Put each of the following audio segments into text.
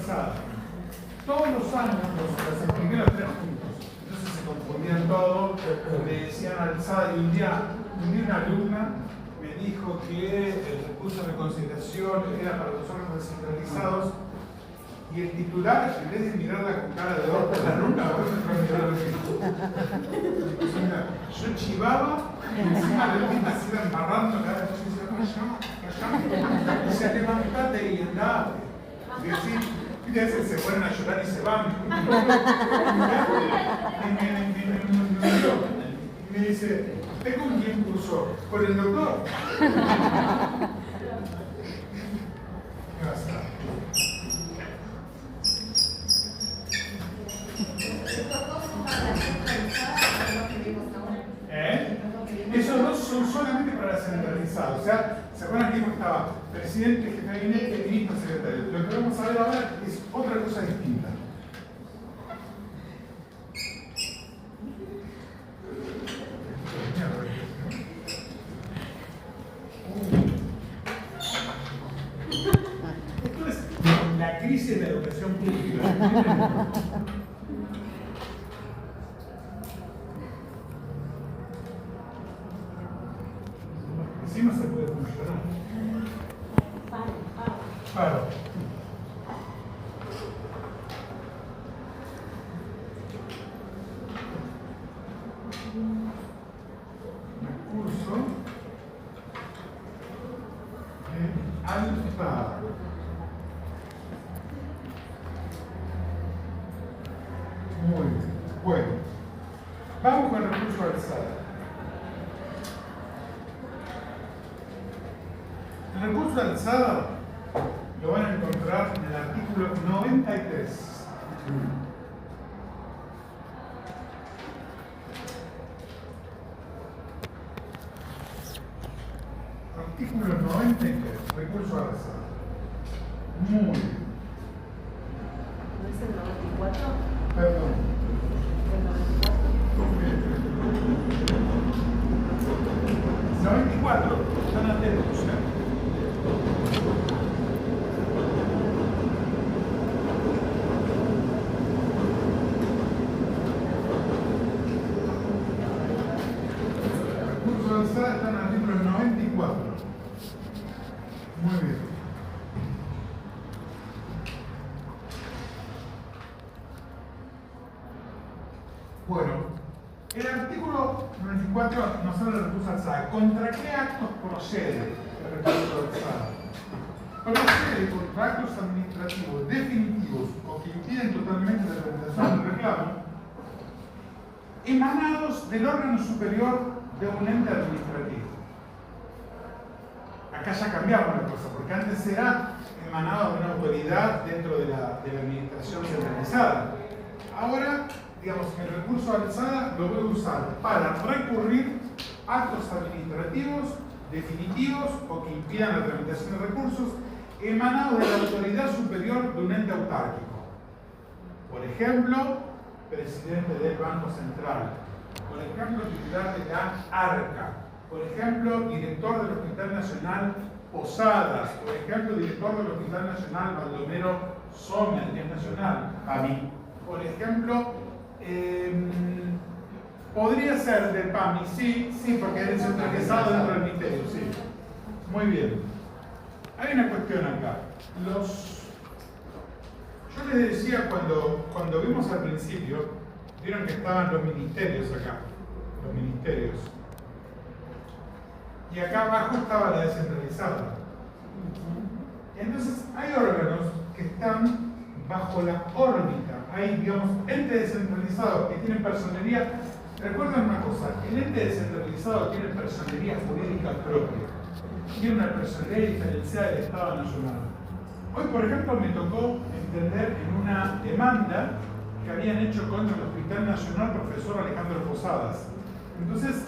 Alzada. Todos los años los expliqué los 3 puntos. Entonces se confundían todos, le decían Alzada y un día una alumna me dijo que el recurso de reconciliación era para los órganos descentralizados y el titular, en vez de mirarla con cara de orto, la nunca yo chivaba y encima la última se iba embarrando cada vez que decía, y se levantate y andate. Y decir, se ponen a llorar y se van. Y me dice, ¿usted con quién cursó? ¿Con el doctor? ¿Qué va a estar? Esos dos son solamente para centralizados. O sea, ¿se acuerdan que estaba presidente, jefe de gabinete, ministro, secretario? Lo que vamos a ver ahora es otra cosa distinta. Esto es la crisis de la educación pública. Así no se puede funcionar. Paro. Recurso alfa. Muy bien. Bueno, vamos con el recurso alzada. El recurso de alzada lo van a encontrar en el artículo 93. Artículo 93, recurso de alzada. Muy bien. ¿No es el 94? Perdón. ¿El 94? 94, están atentos. Está en el artículo 94. Muy bien. Bueno, el artículo 94 nos habla del recurso alzada. ¿Contra qué actos procede el recurso alzada? Procede contra actos administrativos definitivos o que impiden totalmente la presentación del reclamo emanados del órgano superior de un ente administrativo. Acá ya cambiamos la cosa, porque antes era emanado de una autoridad dentro de la administración centralizada. Ahora, digamos, el recurso alzada lo voy a usar para recurrir a actos administrativos definitivos o que impidan la tramitación de recursos emanados de la autoridad superior de un ente autárquico. Por ejemplo, presidente del Banco Central. Por ejemplo, titular de la ARCA. Por ejemplo, director del Hospital Nacional Posadas. Por ejemplo, director del Hospital Nacional Baldomero Sommer, que es nacional, a mí. Por ejemplo, podría ser del PAMI, sí, porque es descentralizado dentro del ministerio, sí. Muy bien. Hay una cuestión acá. Yo les decía cuando vimos al principio, vieron que estaban los ministerios acá, los ministerios. Y acá abajo estaba la descentralizada. Entonces, hay órganos que están bajo la órbita. Hay, digamos, entes descentralizados que tienen personería. Recuerden una cosa, el ente descentralizado tiene personería jurídica propia. Tiene una personería diferenciada del Estado Nacional. Hoy, por ejemplo, me tocó entender en una demanda que habían hecho contra el Hospital Nacional Profesor Alejandro Posadas. Entonces,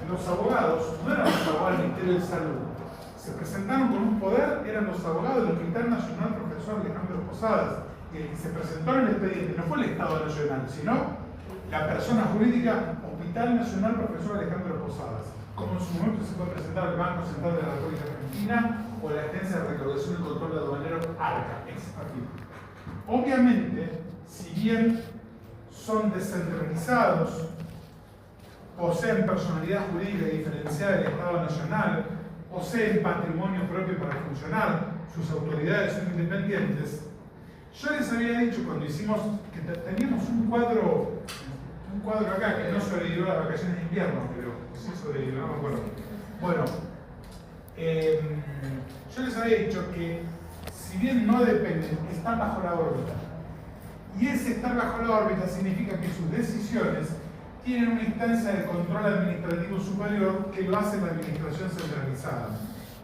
los abogados no eran los abogados del Ministerio de Salud, se presentaron con un poder, eran los abogados del Hospital Nacional Profesor Alejandro Posadas, y el que se presentó en el expediente no fue el Estado Nacional, sino la persona jurídica Hospital Nacional Profesor Alejandro Posadas, como en su momento se puede presentar el Banco Central de la República Argentina o la Agencia de Recaudación y Control Aduanero ARCA, ex partido. Obviamente, si bien son descentralizados, poseen personalidad jurídica diferenciada del Estado Nacional, poseen patrimonio propio para funcionar, sus autoridades son independientes. Yo les había dicho cuando hicimos, que teníamos un cuadro acá que no sobrevivió a las vacaciones de invierno, pero sí sobrevivió, no me acuerdo. Bueno, yo les había dicho que si bien no dependen, están bajo la órbita. Y ese estar bajo la órbita significa que sus decisiones tienen una instancia de control administrativo superior que lo hace la administración centralizada.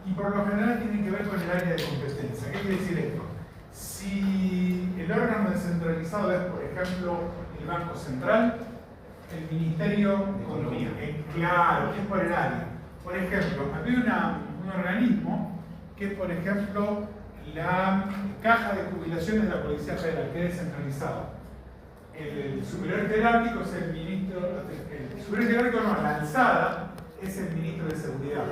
Y por lo general tienen que ver con el área de competencia. ¿Qué quiere decir esto? Si el órgano descentralizado es, por ejemplo, el Banco Central, el Ministerio de Economía, claro, que es por el área. Por ejemplo, había un organismo que es, por ejemplo, la Caja de Jubilaciones de la Policía Federal, que es descentralizado. El superior jerárquico es el ministro, el superior jerárquico no, la alzada es el ministro de Seguridad.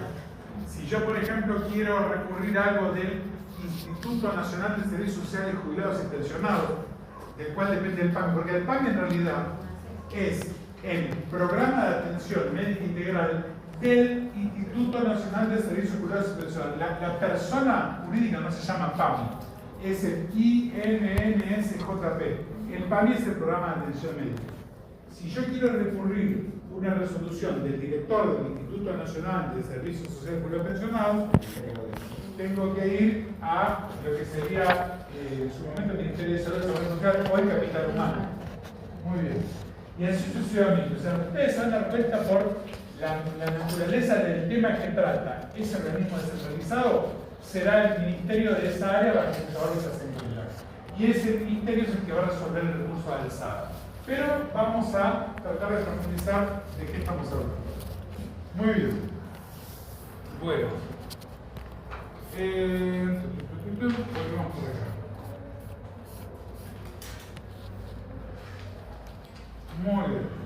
Si yo, por ejemplo, quiero recurrir a algo del Instituto Nacional de Servicios Sociales Jubilados y Pensionados, del cual depende el PAMI, porque el PAMI en realidad es el Programa de Atención Médica Integral del Instituto Nacional de Servicios Jubilados y Pensionados. La persona jurídica no se llama PAMI, es el INNSJP. El PAMI es el Programa de Atención Médica. Si yo quiero recurrir una resolución del director del Instituto Nacional de Servicios Sociales Jubilados y Pensionados, tengo que ir a lo que sería en su momento el Ministerio de Salud y Seguridad Social, hoy Capital Humano. Muy bien. Y así sucesivamente. O sea, ustedes se van a dar cuenta por la naturaleza del tema que trata ese organismo descentralizado, será el ministerio de esa área para que se trabaje esa asamblea. Y ese ministerio es el que va a resolver el recurso de alzada. Pero vamos a tratar de profundizar de qué estamos hablando. Muy bien. Bueno. Volvemos por acá. Muy bien.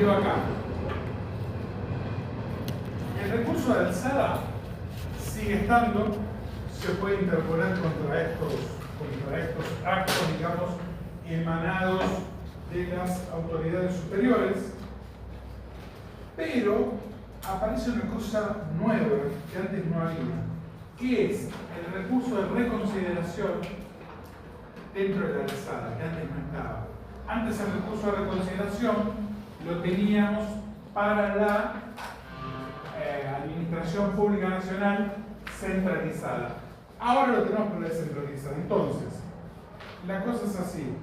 Acá. El recurso de alzada sigue estando, se puede interponer contra estos actos, digamos, emanados de las autoridades superiores, pero aparece una cosa nueva que antes no había, que es el recurso de reconsideración dentro de la alzada, que antes no estaba. Antes el recurso de reconsideración lo teníamos para la Administración Pública Nacional centralizada. Ahora lo tenemos para la descentralizada. Entonces, la cosa es así.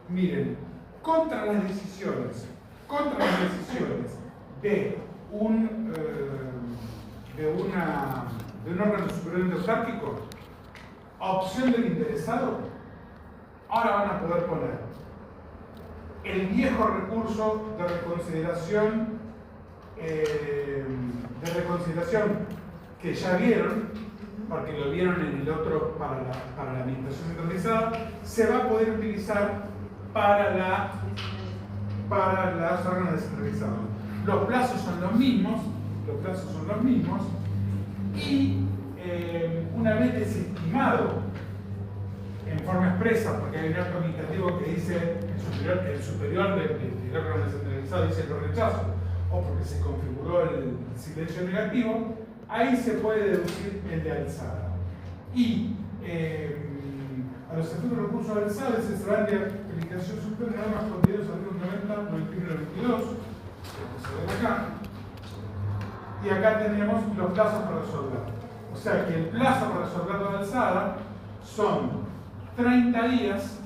Miren, contra las decisiones de un órgano superior autárquico, a opción del interesado, ahora van a poder poner el viejo recurso de reconsideración que ya vieron, porque lo vieron en el otro para la administración centralizada, se va a poder utilizar para los órganos descentralizados. Los plazos son los mismos, y una vez desestimado en forma expresa, porque hay un acto administrativo que dice el superior del órgano descentralizado dice lo rechazo, o porque se configuró el silencio negativo, ahí se puede deducir el de alzada. Y a los efectos de recursos de alzada se serán de aplicación superior a los contenidos del artículo 90, 91 y 92, que se ven acá. y acá tenemos los plazos para resolver. O sea que el plazo para resolver la alzada son 30 días.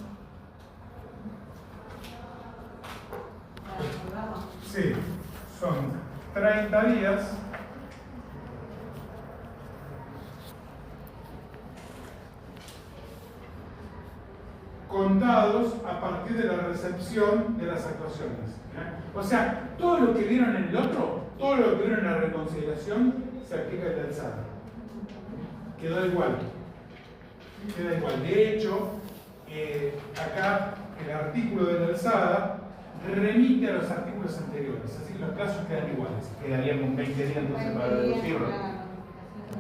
Sí, son 30 días contados a partir de la recepción de las actuaciones. O sea, todo lo que vieron en el otro, todo lo que vieron en la reconsideración, se aplica en la alzada. Quedó igual. Queda igual. De hecho, acá el artículo de la alzada remite a los artículos anteriores, así que los plazos quedan iguales. Quedarían con 20 días entonces para deducirlo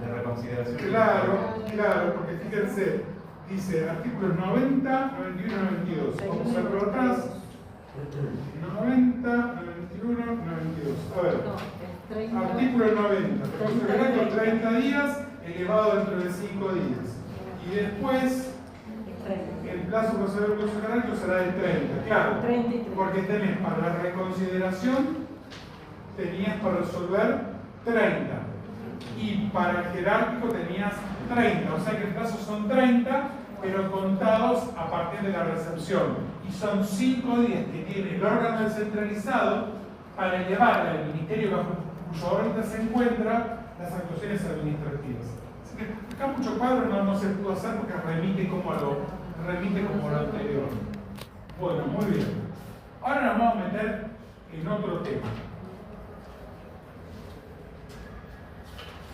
de reconsideración. Claro, porque fíjense, dice artículos 90, 91, 92. Vamos a ver por atrás. 90, 91, 92. A ver, artículo 90. Recurso con 30 días elevado dentro de 5 días. Y después, el plazo para resolver el recurso jerárquico será de 30. Claro, porque tenés para la reconsideración, tenías para resolver 30. Y para el jerárquico tenías 30. O sea que el plazo son 30, pero contados a partir de la recepción. Y son 5 días que tiene el órgano descentralizado para elevar al ministerio bajo cuyo órbita se encuentra las actuaciones administrativas. Así que acá mucho cuadro no se pudo hacer porque remite como lo anterior. Bueno, muy bien. Ahora nos vamos a meter en otro tema.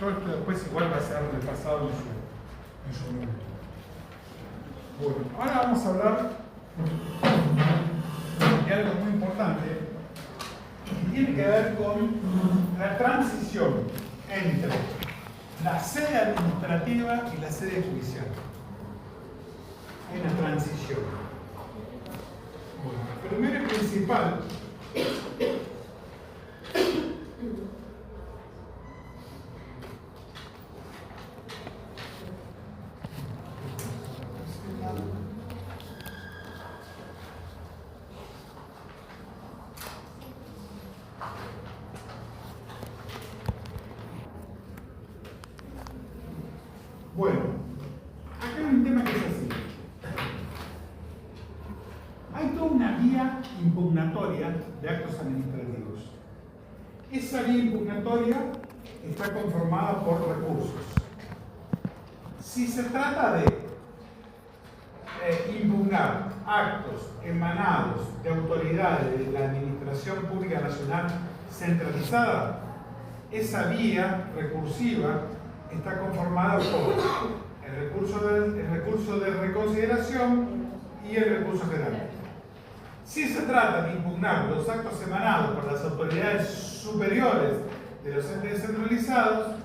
Todo esto después igual va a ser repasado en su momento. Bueno, ahora vamos a hablar de algo muy importante que tiene que ver con la transición entre la sede administrativa y la sede judicial. Hay una transición. Bueno, primero y principal, bueno, acá hay un tema que es así. Hay toda una vía impugnatoria de actos administrativos. Esa vía impugnatoria está conformada por recursos. Si se trata de impugnar actos emanados de autoridades de la Administración Pública Nacional centralizada, esa vía recursiva está conformada por el recurso de reconsideración y el recurso jerárquico. Si se trata de impugnar los actos emanados por las autoridades superiores de los entes descentralizados,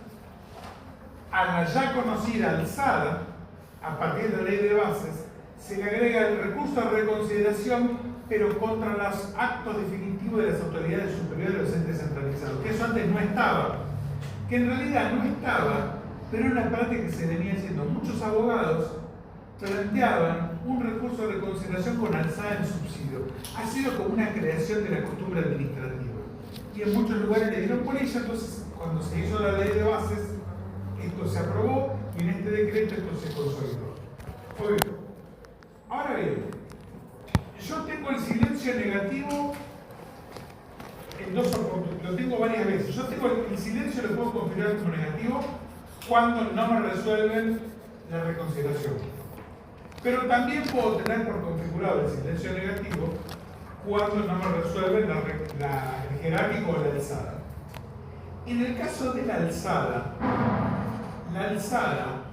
a la ya conocida alzada, a partir de la ley de bases, se le agrega el recurso de reconsideración, pero contra los actos definitivos de las autoridades superiores de los entes descentralizados, que eso antes no estaba, que en realidad no estaba, pero era una práctica que se venía haciendo. Muchos abogados planteaban un recurso de reconsideración con alzada en subsidio. Ha sido como una creación de la costumbre administrativa. Y en muchos lugares le dieron por ella, entonces cuando se hizo la ley de bases, esto se aprobó y en este decreto esto se consolidó. Oye, ahora bien, yo tengo el silencio negativo en dos oportunidades, lo tengo varias veces. Yo tengo el silencio, lo puedo configurar como negativo cuando no me resuelven la reconsideración. Pero también puedo tener por configurado el silencio negativo cuando no me resuelven el jerárquico o la alzada. En el caso de la alzada no es obligatoria.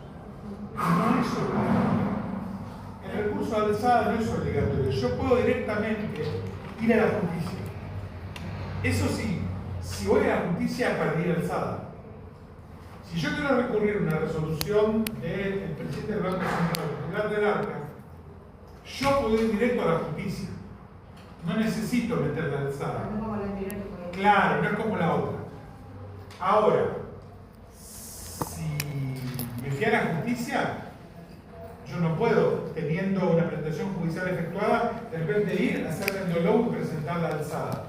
El recurso de alzada no es obligatorio. Yo puedo directamente ir a la justicia. Eso sí, si voy a la justicia, perdí la alzada. Si yo quiero recurrir a una resolución del presidente del Banco Central del Arca, yo puedo ir directo a la justicia. No necesito meter la alzada. Claro, no es como la otra. Ahora, si me fui a la justicia, yo no puedo, teniendo una presentación judicial efectuada, de repente ir, hacerme el dolor y presentar la alzada.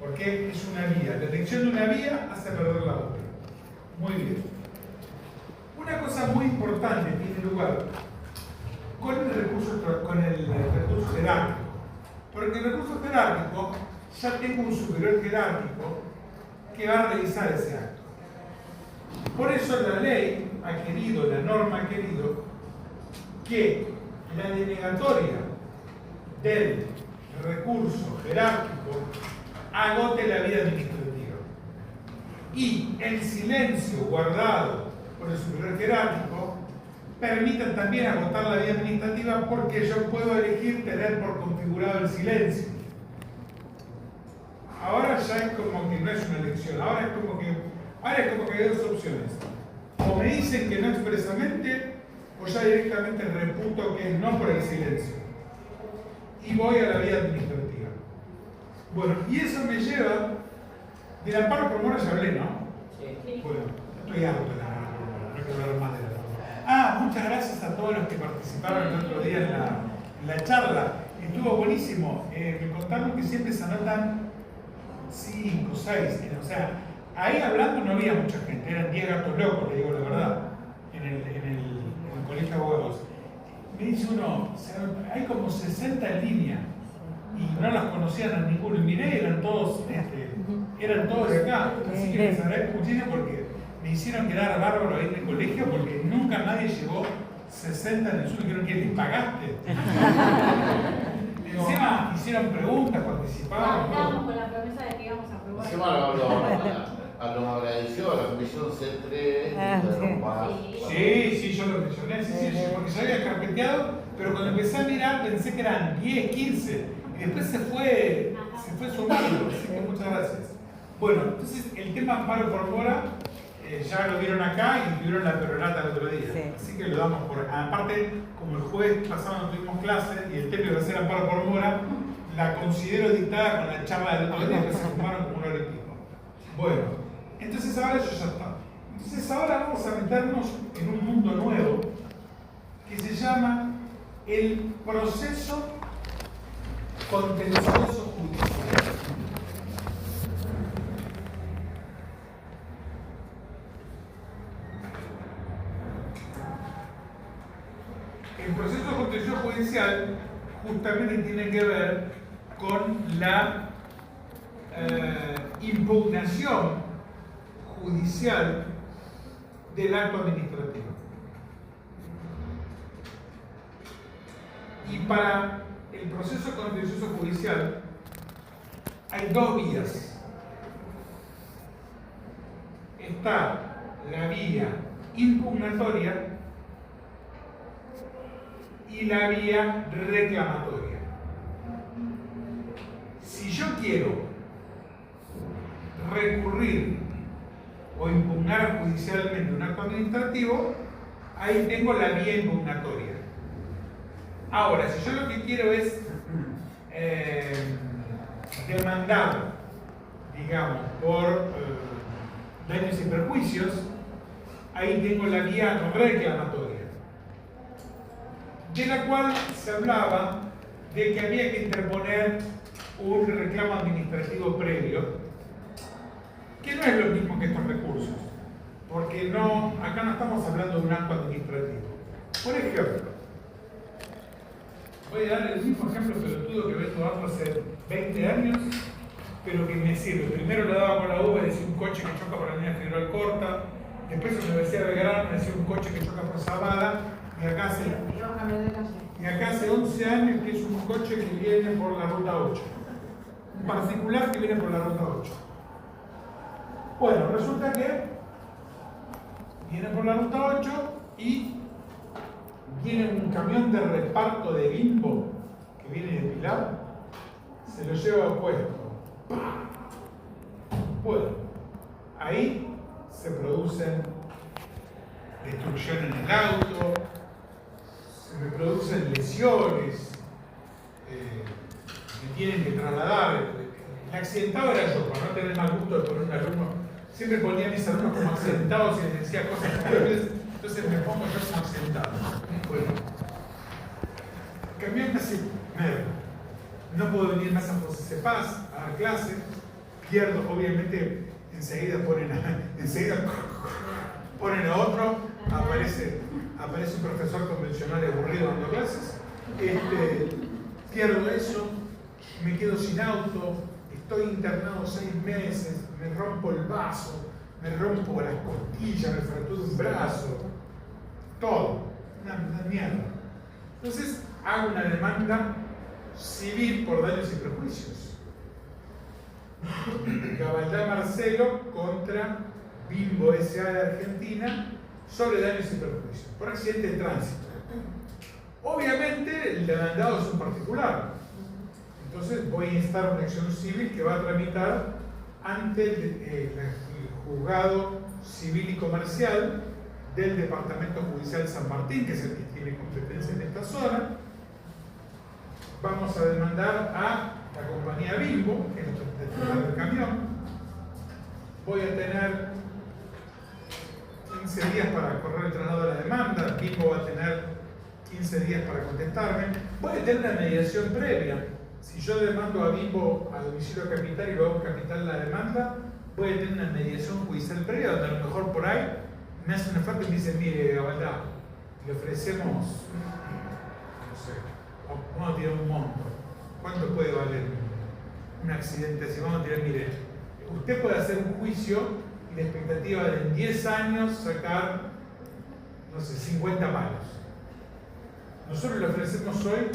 porque es una vía. La elección de una vía hace perder la otra. Muy bien. Una cosa muy importante tiene lugar con el recurso jerárquico. Porque el recurso jerárquico ya tengo un superior jerárquico que va a revisar ese acto. Por eso la ley ha querido, la norma ha querido, que la denegatoria del recurso jerárquico agote la vía administrativa. Y el silencio guardado por el superior jerárquico permite también agotar la vía administrativa, porque yo puedo elegir tener por configurado el silencio. Ahora ya es como que no es una elección, ahora es como que hay dos opciones. O me dicen que no expresamente, o ya directamente reputo que es no por el silencio. Y voy a la vía administrativa. Bueno, y eso me lleva, del amparo por mora ya hablé, ¿no? Sí. Bueno, estoy harto de la amparo por mora, no quiero hablar más de la amparo por mora. Muchas gracias a todos los que participaron el otro día en la charla. Estuvo buenísimo. Me contaron que siempre se anotan 5, 6, o sea, ahí hablando no había mucha gente, eran 10 gatos locos, le digo la verdad, en el colegio de abogados. Me dice uno, hay como 60 en línea y no las conocían a ninguno, y miré, eran todos de acá, así que les agradezco muchísimo porque me hicieron quedar bárbaro ahí en el colegio, porque nunca nadie llegó 60 en el sur. Dijeron que les pagaste. Encima hicieron preguntas, participaron. Estábamos con la promesa de que íbamos a probar. Encima lo agradeció a la comisión C3. Sí, yo lo mencioné, sí, porque ya había carpeteado, pero cuando empecé a mirar pensé que eran 10, 15, y después se fue sumando, así que muchas gracias. Bueno, entonces el tema amparo por mora, ya lo vieron acá y vieron la perorata el otro día, sí. Así que lo damos por... Aparte, como el jueves pasado no tuvimos clase y el tema iba a ser amparo por mora, la considero dictada con la charla del otro día, que se sumaron como 1 hora y pico. Bueno, entonces ahora eso ya está. Entonces ahora vamos a meternos en un mundo nuevo que se llama el proceso contencioso judicial. El proceso contencioso judicial justamente tiene que ver con la impugnación judicial del acto administrativo. Y para el proceso contencioso judicial hay 2 vías. Está la vía impugnatoria y la vía reclamatoria. Si yo quiero recurrir o impugnar judicialmente un acto administrativo, ahí tengo la vía impugnatoria. Ahora, si yo lo que quiero es demandar, digamos, por daños y perjuicios, ahí tengo la vía reclamatoria, de la cual se hablaba de que había que interponer un reclamo administrativo previo, que no es lo mismo que estos recursos, porque acá no estamos hablando de un acto administrativo. Por ejemplo, voy a dar el mismo ejemplo pelotudo que vengo dando hace 20 años, pero que me sirve. Primero lo daba con la uva y decía un coche que choca por la línea Federal Corta, después en la Universidad de Belgrano me decía un coche que choca por Zavala, y acá hace 11 años que es un coche que viene por la ruta 8. Un particular que viene por la ruta 8. Bueno, resulta que viene por la ruta 8 y viene un camión de reparto de Bimbo que viene de Pilar, se lo lleva puesto. Bueno, ahí se producen destrucción en el auto, se me producen lesiones, me tienen que trasladar. El accidentado era yo, para no tener mal gusto de poner un alumno. Siempre ponía a mis alumnos como accidentados y les decía cosas terribles, entonces me pongo yo como accidentado. Bueno, cambié casi merda. No puedo venir más a José Paz a dar clase, pierdo, obviamente, enseguida ponen a otro, aparece un profesor convencional aburrido dando clases, pierdo eso, me quedo sin auto, estoy internado 6 meses, me rompo el vaso, me rompo las costillas, me fracturo un brazo, todo, una mierda. Entonces hago una demanda civil por daños y perjuicios. Gabaldá Marcelo contra Bimbo S.A. de Argentina sobre daños y perjuicios por accidente de tránsito. Obviamente el demandado es un particular, entonces voy a instar una acción civil que va a tramitar ante el juzgado civil y comercial del Departamento Judicial San Martín, que es el que tiene competencia en esta zona. Vamos a demandar a la compañía Bimbo, que es el titular del camión. Voy a tener 15 días para correr el traslado de la demanda. Bimbo va a tener 15 días para contestarme. Voy a tener una mediación previa. Si yo demando a Bimbo a domicilio capital y luego capital la demanda, voy a tener una mediación judicial previa, donde a lo mejor por ahí me hacen una oferta y me dicen: mire, Gabaldá, le ofrecemos, no sé, vamos a tirar un monto. ¿Cuánto puede valer un accidente así? Vamos a tirar, mire, usted puede hacer un juicio y la expectativa de en 10 años sacar, no sé, 50 palos. Nosotros le ofrecemos hoy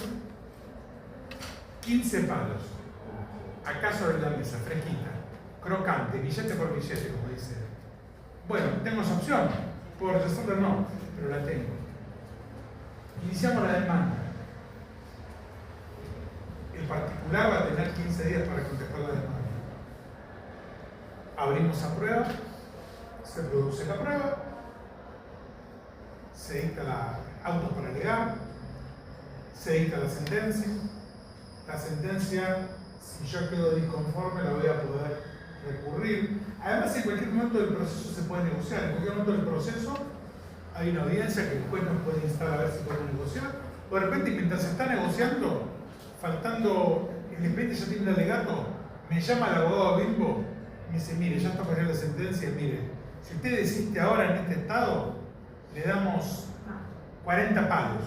15 palos, acá sobre la mesa, fresquita, crocante, billete por billete, como dice. Bueno, tengo esa opción, puedo rechazarla o no, pero la tengo. Iniciamos la demanda. El particular va a tener 15 días para contestar la demanda. Abrimos a prueba, se produce la prueba, se dicta autos para alegar, se dicta la sentencia. La sentencia, si yo quedo disconforme, la voy a poder recurrir. Además, en cualquier momento del proceso se puede negociar. En cualquier momento del proceso hay una audiencia que el juez nos puede instar a ver si podemos negociar. O de repente, mientras se está negociando, faltando el expediente ya tiene un alegato, me llama el abogado Bimbo y me dice: mire, ya está para la sentencia, mire, si usted desiste ahora en este estado, le damos 40 palos.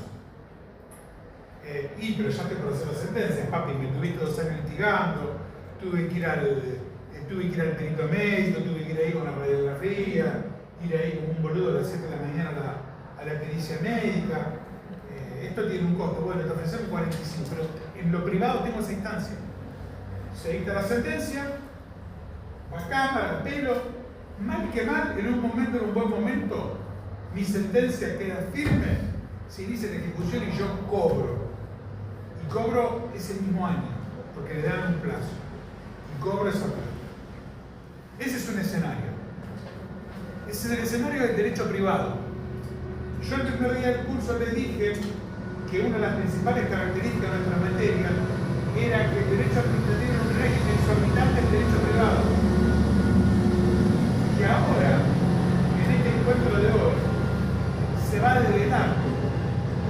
Pero ya te por hacer la sentencia, papi, me tuviste 2 años litigando, tuve que ir al perito médico, tuve que ir ahí con la radiografía, ir ahí como un boludo a las 7 de la mañana a la pericia médica. Esto tiene un costo, bueno, te ofrecemos 45, pero en lo privado tengo esa instancia. Se dicta la sentencia, va a cámara, pero mal que mal, en un buen momento, mi sentencia queda firme, se inicia la ejecución y yo cobro. Y cobro ese mismo año, porque le dan un plazo. Y cobro esa plata. Ese es un escenario. Ese es el escenario del derecho privado. Yo el primer día del curso les dije que una de las principales características de nuestra materia era que el derecho administrativo era un régimen exorbitante del derecho privado. Y ahora, en este encuentro de hoy, se va a desvelar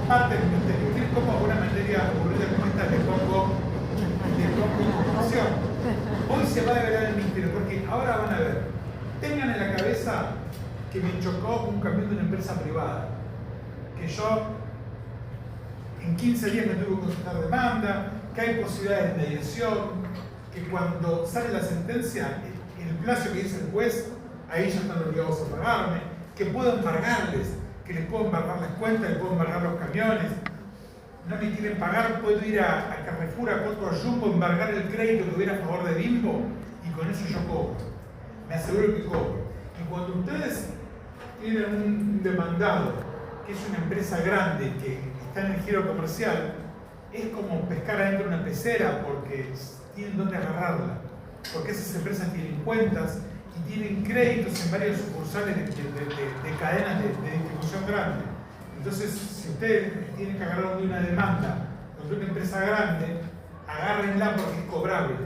parte del misterio. ¿Quieren cómo a una materia aburrida como esta le pongo información? Hoy se va a desvelar el misterio, porque ahora van a ver. Tengan en la cabeza que me chocó un camión de una empresa privada, que yo en 15 días me tuve que consultar demanda, que hay posibilidades de mediación, que cuando sale la sentencia, el plazo que dice el juez, ahí ya están obligados a pagarme, que puedo embargarles, que les puedo embargar las cuentas, les puedo embargar los camiones. No me quieren pagar, puedo ir a Carrefour, a Cotto, a Jumbo, embargar el crédito que hubiera a favor de Bimbo y con eso yo cobro. Me aseguro que cobro. Y cuando ustedes tienen un demandado que es una empresa grande que está en el giro comercial, es como pescar adentro de una pecera porque tienen dónde agarrarla. Porque esas empresas tienen cuentas y tienen créditos en varias sucursales de cadenas de distribución grande. Entonces, si ustedes tienen que agarrar de una demanda contra una empresa grande, agárrenla porque es cobrable.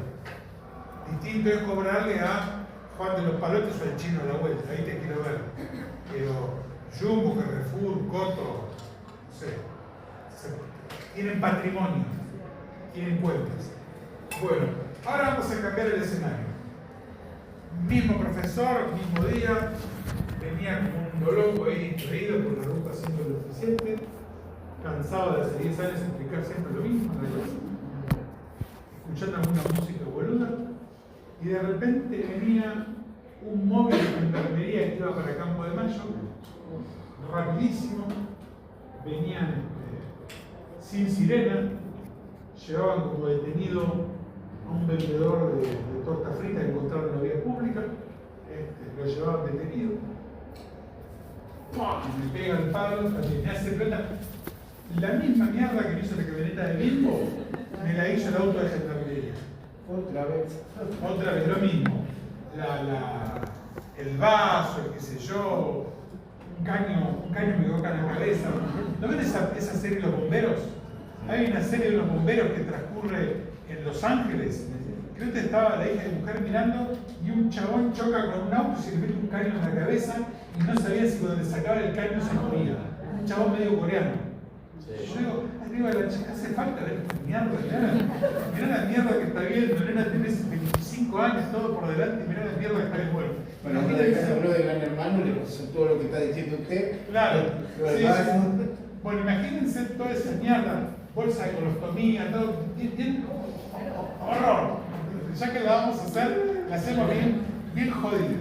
Distinto es cobrarle a Juan de los Palotes o al Chino de la Vuelta, ahí te quiero ver. Pero Jumbo, Carrefour, Cotto, no sé, tienen patrimonio, tienen cuentas. Bueno, ahora vamos a cambiar el escenario. Mismo profesor, mismo día, venía como un dolongo ahí reído por la ruta 127, cansado de hace 10 años explicar siempre lo mismo, escuchando alguna música boluda, y de repente venía un móvil de gendarmería que iba para Campo de Mayo, rapidísimo, venían sin sirena, llevaban como detenido a un vendedor de torta frita que encontraron en la vía pública, lo llevaban detenido. ¡Pum! Me pega el palo, también me hace plata. La misma mierda que me hizo la camioneta de Bimbo, me la hizo el auto de gendarmería. Otra vez, lo mismo. El vaso, el qué sé yo, un caño me quedó acá en la cabeza. ¿No ven esa serie de los bomberos? Hay una serie de los bomberos que transcurre en Los Ángeles. Creo que estaba la hija de mujer mirando y un chabón choca con un auto y se le mete un caño en la cabeza y no sabía si cuando le sacaba el caño se moría. Un chabón medio coreano. Yo digo, arriba de la chica, hace falta ver esta mierda, mirá la mierda que está viendo, nena, tenés 25 años, todo por delante, y mirá la mierda que está viendo. Bueno, uno de Gran Hermano le pasó todo lo que está diciendo usted. Claro, sí, sí. Bueno, imagínense toda esa mierda, bolsa de colostomía, todo, horror. Ya que la vamos a hacer, la hacemos bien jodida.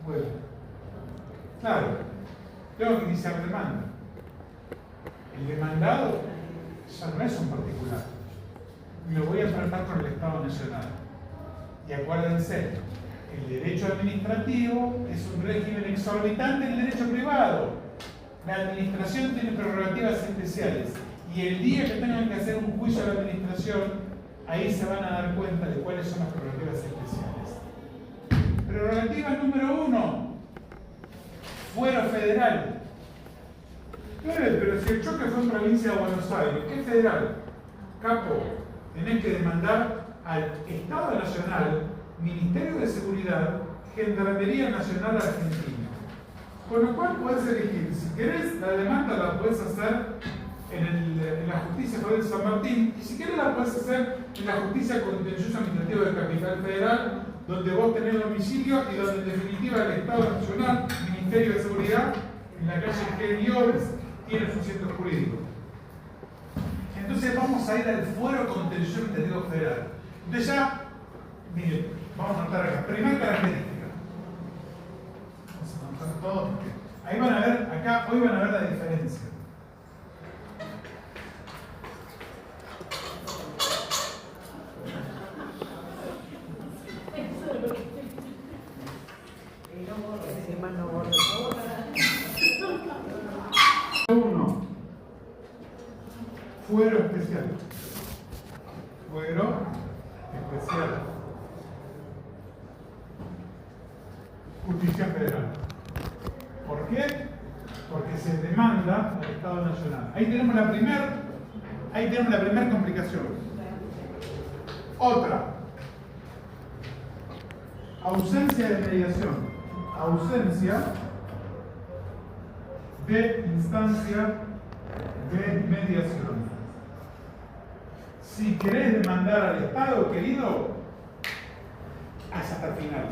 Bueno, claro, tengo que iniciar demanda. El demandado ya no es un particular. Me voy a enfrentar con el Estado Nacional. Y acuérdense, el derecho administrativo es un régimen exorbitante del derecho privado. La administración tiene prerrogativas especiales. Y el día que tengan que hacer un juicio a la administración, ahí se van a dar cuenta de cuáles son las prerrogativas especiales. Prerrogativa número 1, fuero federal. Pero si el choque fue en provincia de Buenos Aires, ¿qué federal? Capo, tenés que demandar al Estado Nacional, Ministerio de Seguridad, Gendarmería Nacional Argentina. Con lo cual podés elegir, si querés, la demanda la podés hacer en la Justicia Federal de San Martín, y si querés la podés hacer en la Justicia Contencioso Administrativo de Capital Federal, donde vos tenés domicilio y donde en definitiva el Estado Nacional, Ministerio de Seguridad, en la calle G. Llores, tiene su centro jurídico. Entonces vamos a ir al fuero contencioso administrativo federal. Entonces ya, miren, vamos a anotar acá. Primera característica. Vamos a anotar todo. Ahí van a ver, acá, hoy van a ver la diferencia. Fuero especial. Fuero especial. Justicia Federal. ¿Por qué? Porque se demanda al Estado Nacional. Ahí tenemos la primera complicación. Otra. Ausencia de mediación. Ausencia de instancia de mediación. Si querés demandar al Estado, querido, hasta el final.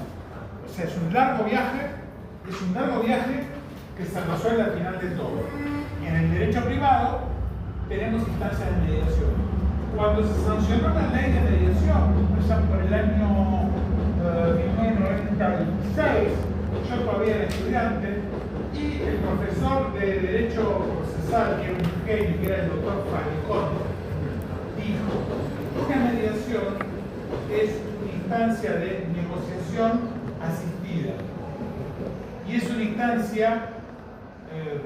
O sea, es un largo viaje que se resuelve al final de todo. Y en el derecho privado tenemos instancias de mediación. Cuando se sancionó la ley de mediación, allá por el año 1996, yo todavía era estudiante, y el profesor de Derecho Procesal, que era un genio, que era el doctor Falcón, dijo: una mediación es una instancia de negociación asistida y es una instancia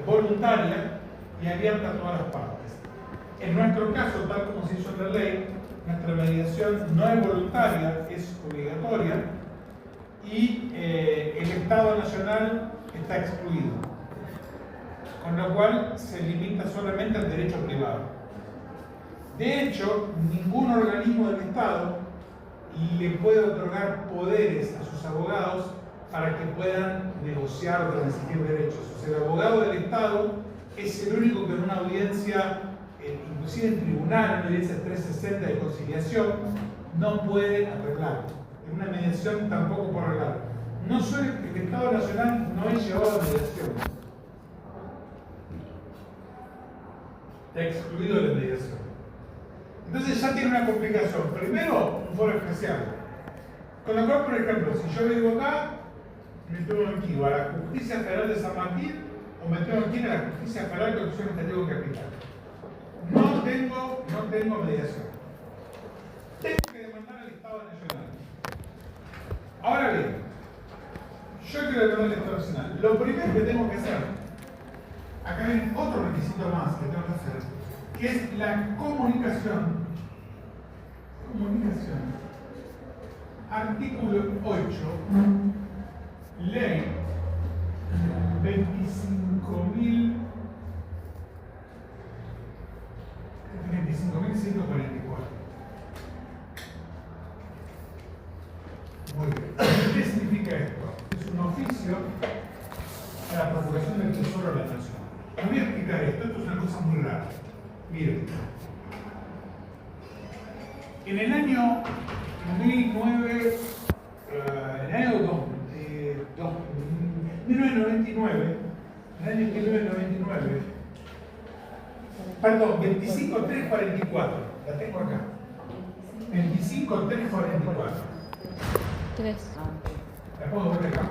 voluntaria y abierta a todas las partes. En nuestro caso, tal como se hizo en la ley, nuestra mediación no es voluntaria, es obligatoria, y el Estado Nacional está excluido, con lo cual se limita solamente al derecho privado. De hecho, ningún organismo del Estado le puede otorgar poderes a sus abogados para que puedan negociar o transigir derechos. O sea, el abogado del Estado es el único que en una audiencia, inclusive en tribunal, en una audiencia 360 de conciliación, no puede arreglar. en una mediación tampoco por hablar. No soy el Estado Nacional no es llevado a mediación. Está excluido de la mediación. Entonces ya tiene una complicación. Primero, un foro especial. Con lo cual, por ejemplo, si yo vivo acá, me tengo que ir a la Justicia Federal de San Martín o me tengo que ir a la Justicia Federal de Constitución Administrativa Capital. No tengo mediación. Tengo que demandar al Estado Nacional. Ahora bien, yo quiero demandar al Estado Nacional. Lo primero que tengo que hacer, acá hay otro requisito más que tengo que hacer, que es la comunicación. Artículo 8, ley 25.144. Muy bien. ¿Qué significa esto? Es un oficio a la Procuración del Tesoro de la Nación. Les voy a explicar esto. Esto es una cosa muy rara. Miren. En el año 1999, perdón, 25.344, la tengo acá. 25.344. 3. La puedo ver acá.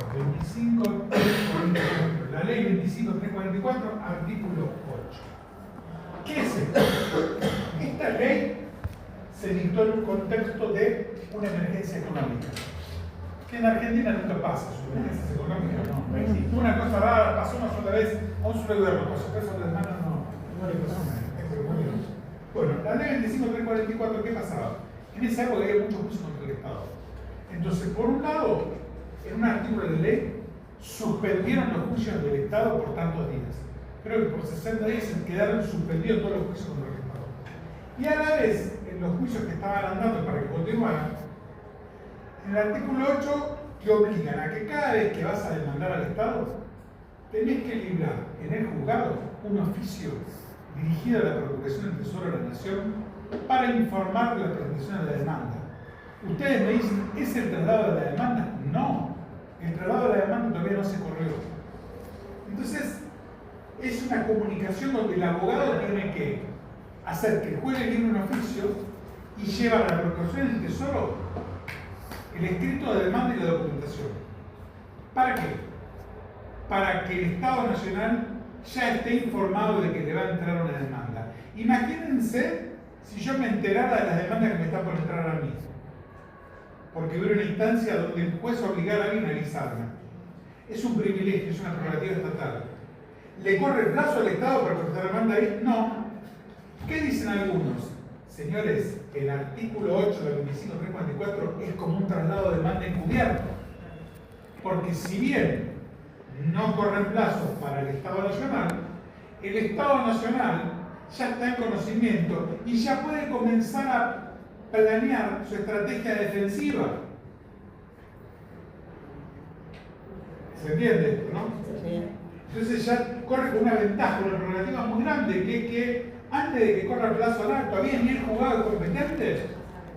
25.344. La ley 25.344, artículo 8. ¿Qué es esto? Esta ley se dictó en un contexto de una emergencia económica. Que en Argentina nunca pasa, sus emergencias económicas no existe. Una cosa rara, pasó una sola vez a un solo gobierno, pasó peso de las manos, no le pasó nada. Bueno, la ley 25.344, ¿qué pasaba? En esa época había muchos juicios contra el Estado. Entonces, por un lado, en un artículo de ley, suspendieron los juicios del Estado por tantos días. Creo que por 60 días se quedaron suspendidos todos los juicios contra el Estado. Y a la vez, en los juicios que estaban andando para que continuaran, en el artículo 8 te obligan a que cada vez que vas a demandar al Estado, tenés que librar en el juzgado un oficio dirigido a la Procuración del Tesoro de la Nación para informar de la presentación de la demanda. Ustedes me dicen, ¿es el traslado de la demanda? No, el traslado de la demanda todavía no se corrió. Entonces, es una comunicación donde el abogado tiene que hacer que el juez le libre un oficio y llevar a la Procuración del Tesoro el escrito de demanda y la documentación. ¿Para qué? Para que el Estado Nacional ya esté informado de que le va a entrar una demanda. Imagínense si yo me enterara de las demandas que me están por entrar a mí. Porque hubiera una instancia donde el juez obligara a alguien a avisarme. Es un privilegio, es una prerrogativa estatal. ¿Le corre el plazo al Estado para presentar la demanda ahí? No. ¿Qué dicen algunos? Señores, el artículo 8 del 25.344 es como un traslado de demanda encubierto. Porque si bien no corren plazos para el Estado Nacional, el Estado Nacional ya está en conocimiento y ya puede comenzar a planear su estrategia defensiva. ¿Se entiende esto, no? Sí. Entonces ya corre con una ventaja, una prerrogativa muy grande, que es que antes de que corra el plazo al acto, todavía ni el juzgado competente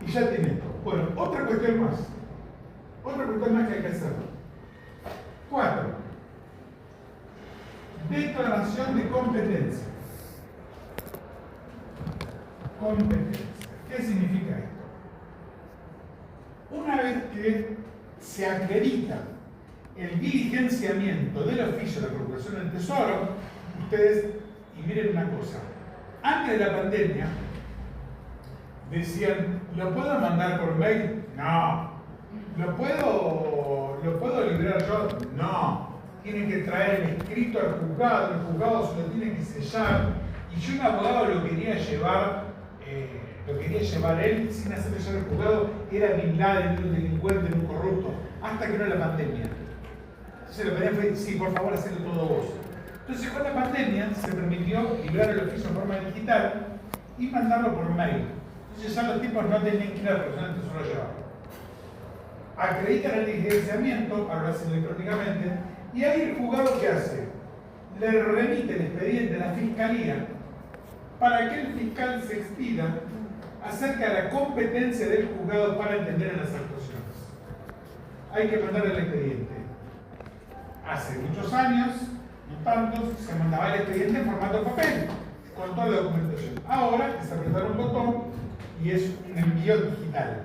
y ya tiene esto. Bueno, otra cuestión más. Otra cuestión más que hay que hacer. 4. Declaración de competencia. Competencia. ¿Qué significa esto? Una vez que se acredita el diligenciamiento del oficio de la Procuración del Tesoro, ustedes, y miren una cosa, antes de la pandemia, decían, ¿lo puedo mandar por mail? No. ¿Lo puedo librar yo? No. Tienen que traer el escrito al juzgado, el juzgado se lo tiene que sellar, y yo un abogado lo quería llevar él sin hacerle llevar al juzgado, era Bin Laden, un delincuente, un corrupto, hasta que no la pandemia. Entonces lo que pedían fue, sí, por favor, hacelo todo vos. Entonces con la pandemia se permitió librar el oficio en forma digital y mandarlo por mail. Entonces ya los tipos no tenían que ir a la persona del Tesoro a llevarlo. Acreditan el diligenciamiento, ahora lo hacen electrónicamente, y ahí el juzgado, ¿qué hace? Le remite el expediente a la fiscalía para que el fiscal se expida acerca de la competencia del juzgado para entender en las actuaciones. hay que mandar el expediente. Hace muchos años, no tantos, se mandaba el expediente en formato papel, con toda la documentación. Ahora es apretar un botón y es un envío digital.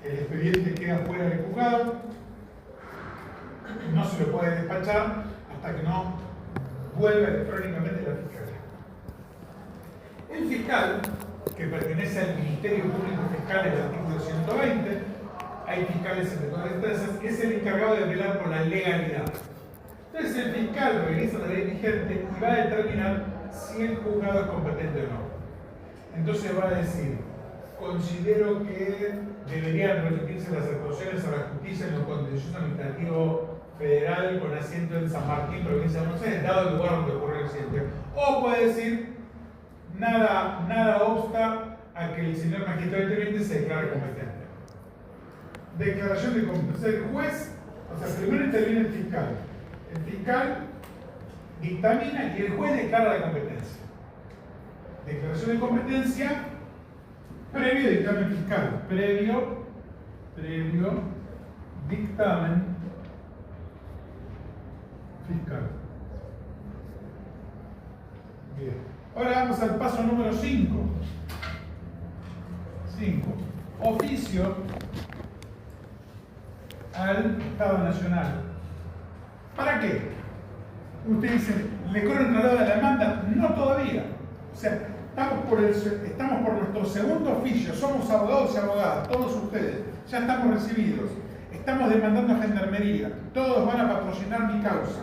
El expediente queda fuera del juzgado, no se lo puede despachar hasta que no vuelva electrónicamente la fiscalía. El fiscal, que pertenece al Ministerio Público Fiscal del artículo 120, hay fiscales en todas las empresas, es el encargado de velar por la legalidad. Entonces el fiscal revisa la ley vigente y va a determinar si el juzgado es competente o no. Entonces va a decir, considero que deberían remitirse las actuaciones a la justicia en lo contencioso administrativo federal con asiento en San Martín, provincia de Buenos Aires, dado el lugar donde ocurrió el accidente. O puede decir, nada obsta a que el señor magistrado interviniente se declare competente. Declaración de competencia. El juez, o sea, primero interviene el fiscal. El fiscal dictamina y el juez declara la competencia. Declaración de competencia previo dictamen fiscal. Previo dictamen fiscal. Bien. Ahora vamos al paso número 5. 5. Oficio al Estado Nacional. ¿Para qué? Usted dice, ¿le corre el traslado de la demanda? No todavía. O sea, estamos por nuestro segundo oficio, somos abogados y abogadas, todos ustedes, ya estamos recibidos, estamos demandando a Gendarmería, todos van a patrocinar mi causa.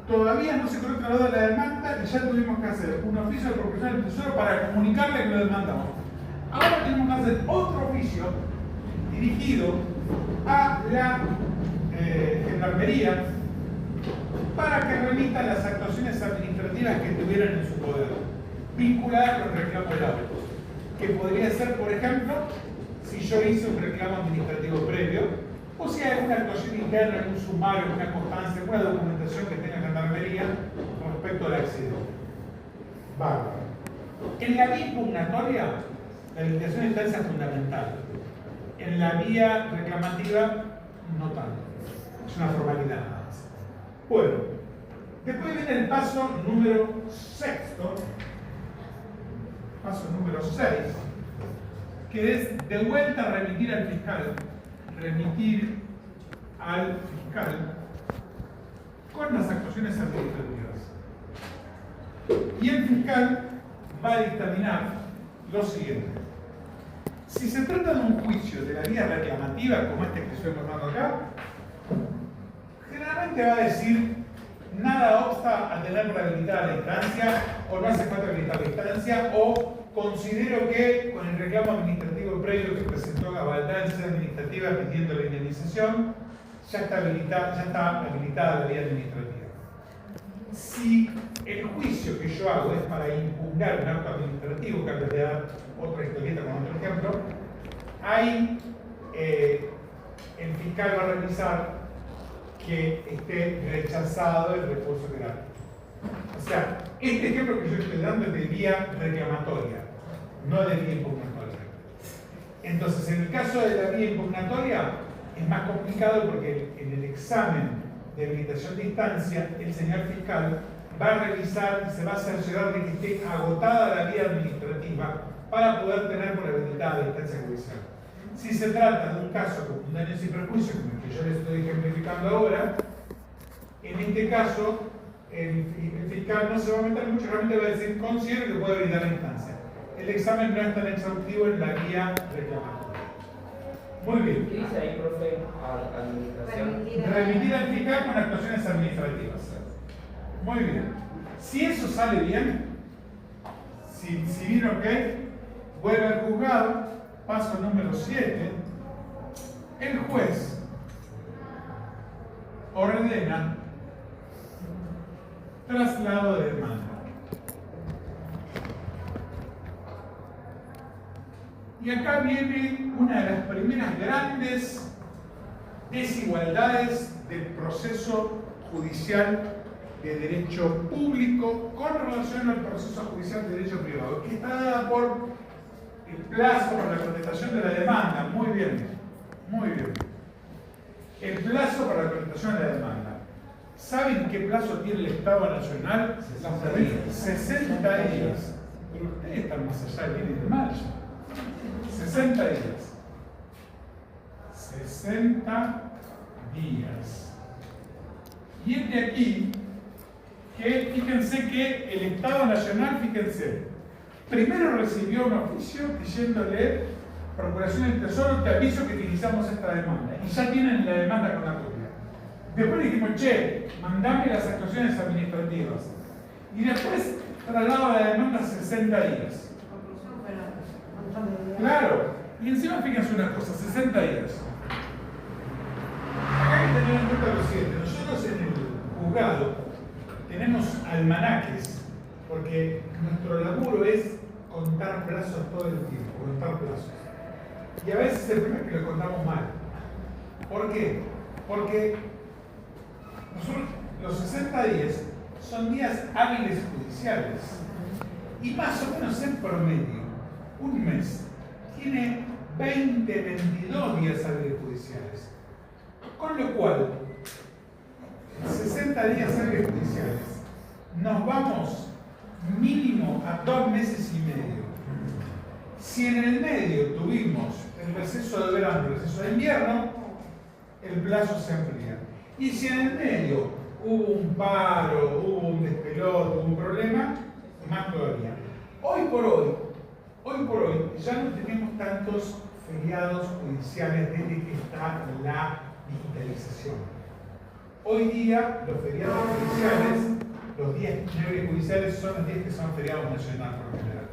Todavía no se corre el traslado de la demanda y ya tuvimos que hacer un oficio al profesional del Tesoro para comunicarle que lo demandamos. Ahora tenemos que hacer otro oficio dirigido a la Gendarmería para que remita las actuaciones administrativas que tuvieran en su poder, vinculadas con el reclamo del auto, que podría ser, por ejemplo, si yo hice un reclamo administrativo previo, o si hay alguna actuación interna, un sumario, una constancia, una documentación que tenga Gendarmería con respecto al accidente. Bárbaro. En la vía impugnatoria, la limitación de instancia es fundamental. En la vía reclamativa, no tanto. Es una formalidad nada más. Bueno, después viene el paso número 6, paso número 6, que es de vuelta a remitir al fiscal, con las actuaciones administrativas. Y el fiscal va a dictaminar lo siguiente. Si se trata de un juicio de la vía reclamativa, como este que estoy mostrando acá, generalmente va a decir nada obsta a tener por habilitada la instancia, o no hace falta habilitar la instancia, o considero que con el reclamo administrativo previo que presentó la baldancia administrativa pidiendo la indemnización, ya está habilitada la vía administrativa. Si el juicio que yo hago es para impugnar un acto administrativo, que antes de dar otra historieta con otro ejemplo, ahí el fiscal va a revisar que esté rechazado el recurso que da. O sea, este ejemplo que yo estoy dando es de vía reclamatoria, no de vía impugnatoria. Entonces, en el caso de la vía impugnatoria, es más complicado porque en el examen de habilitación de instancia, el señor fiscal va a revisar y se va a cerciorar de que esté agotada la vía administrativa para poder tener por habilitada la instancia judicial. Si se trata de un caso con daños y perjuicios, como el que yo les estoy ejemplificando ahora, en este caso, el fiscal no se va a meter mucho, realmente va a decir, considero que puede habilitar la instancia. El examen no es tan exhaustivo en la vía reclamatoria. Muy bien. ¿Qué dice ahí, profe? Administración. Remitir al fiscal con actuaciones administrativas. Muy bien. Si eso sale bien, si viene ok, vuelve al juzgado, paso número 7, el juez ordena traslado de demanda. Y acá viene una de las primeras grandes desigualdades del proceso judicial de derecho público con relación al proceso judicial de derecho privado, que está dada por el plazo para la contestación de la demanda. Muy bien, muy bien. El plazo para la presentación de la demanda. ¿Saben qué plazo tiene el Estado Nacional? 60 días. Pero ustedes están más allá del bien y del mal. 60 días. 60 días. Y es de aquí que, fíjense que el Estado Nacional, fíjense, primero recibió un oficio diciéndole: Procuración del Tesoro, te aviso que utilizamos esta demanda. Y ya tienen la demanda con la copia. Después dijimos: che, mandame las actuaciones administrativas. Y después traslado la demanda a 60 días. Claro. Y encima fíjense una cosa: 60 días. Acá hay que tener en cuenta lo siguiente: nosotros en el juzgado tenemos almanaques, porque nuestro laburo es contar plazos todo el tiempo, contar plazos. Y a veces el problema es que lo contamos mal. ¿Por qué? Porque nosotros, los 60 días son días hábiles judiciales. Y más o menos en promedio, un mes tiene 20, 22 días hábiles judiciales. Con lo cual, 60 días hábiles judiciales, nos vamos mínimo a 2 meses y medio. Si en el medio tuvimos el receso de verano, el receso de invierno, el plazo se amplía. Y si en el medio hubo un paro, hubo un despelote, hubo un problema, más todavía. Hoy por hoy, ya no tenemos tantos feriados judiciales desde que está la digitalización. Hoy día, los feriados judiciales, los días libres judiciales, son los días que son feriados nacionales por lo general.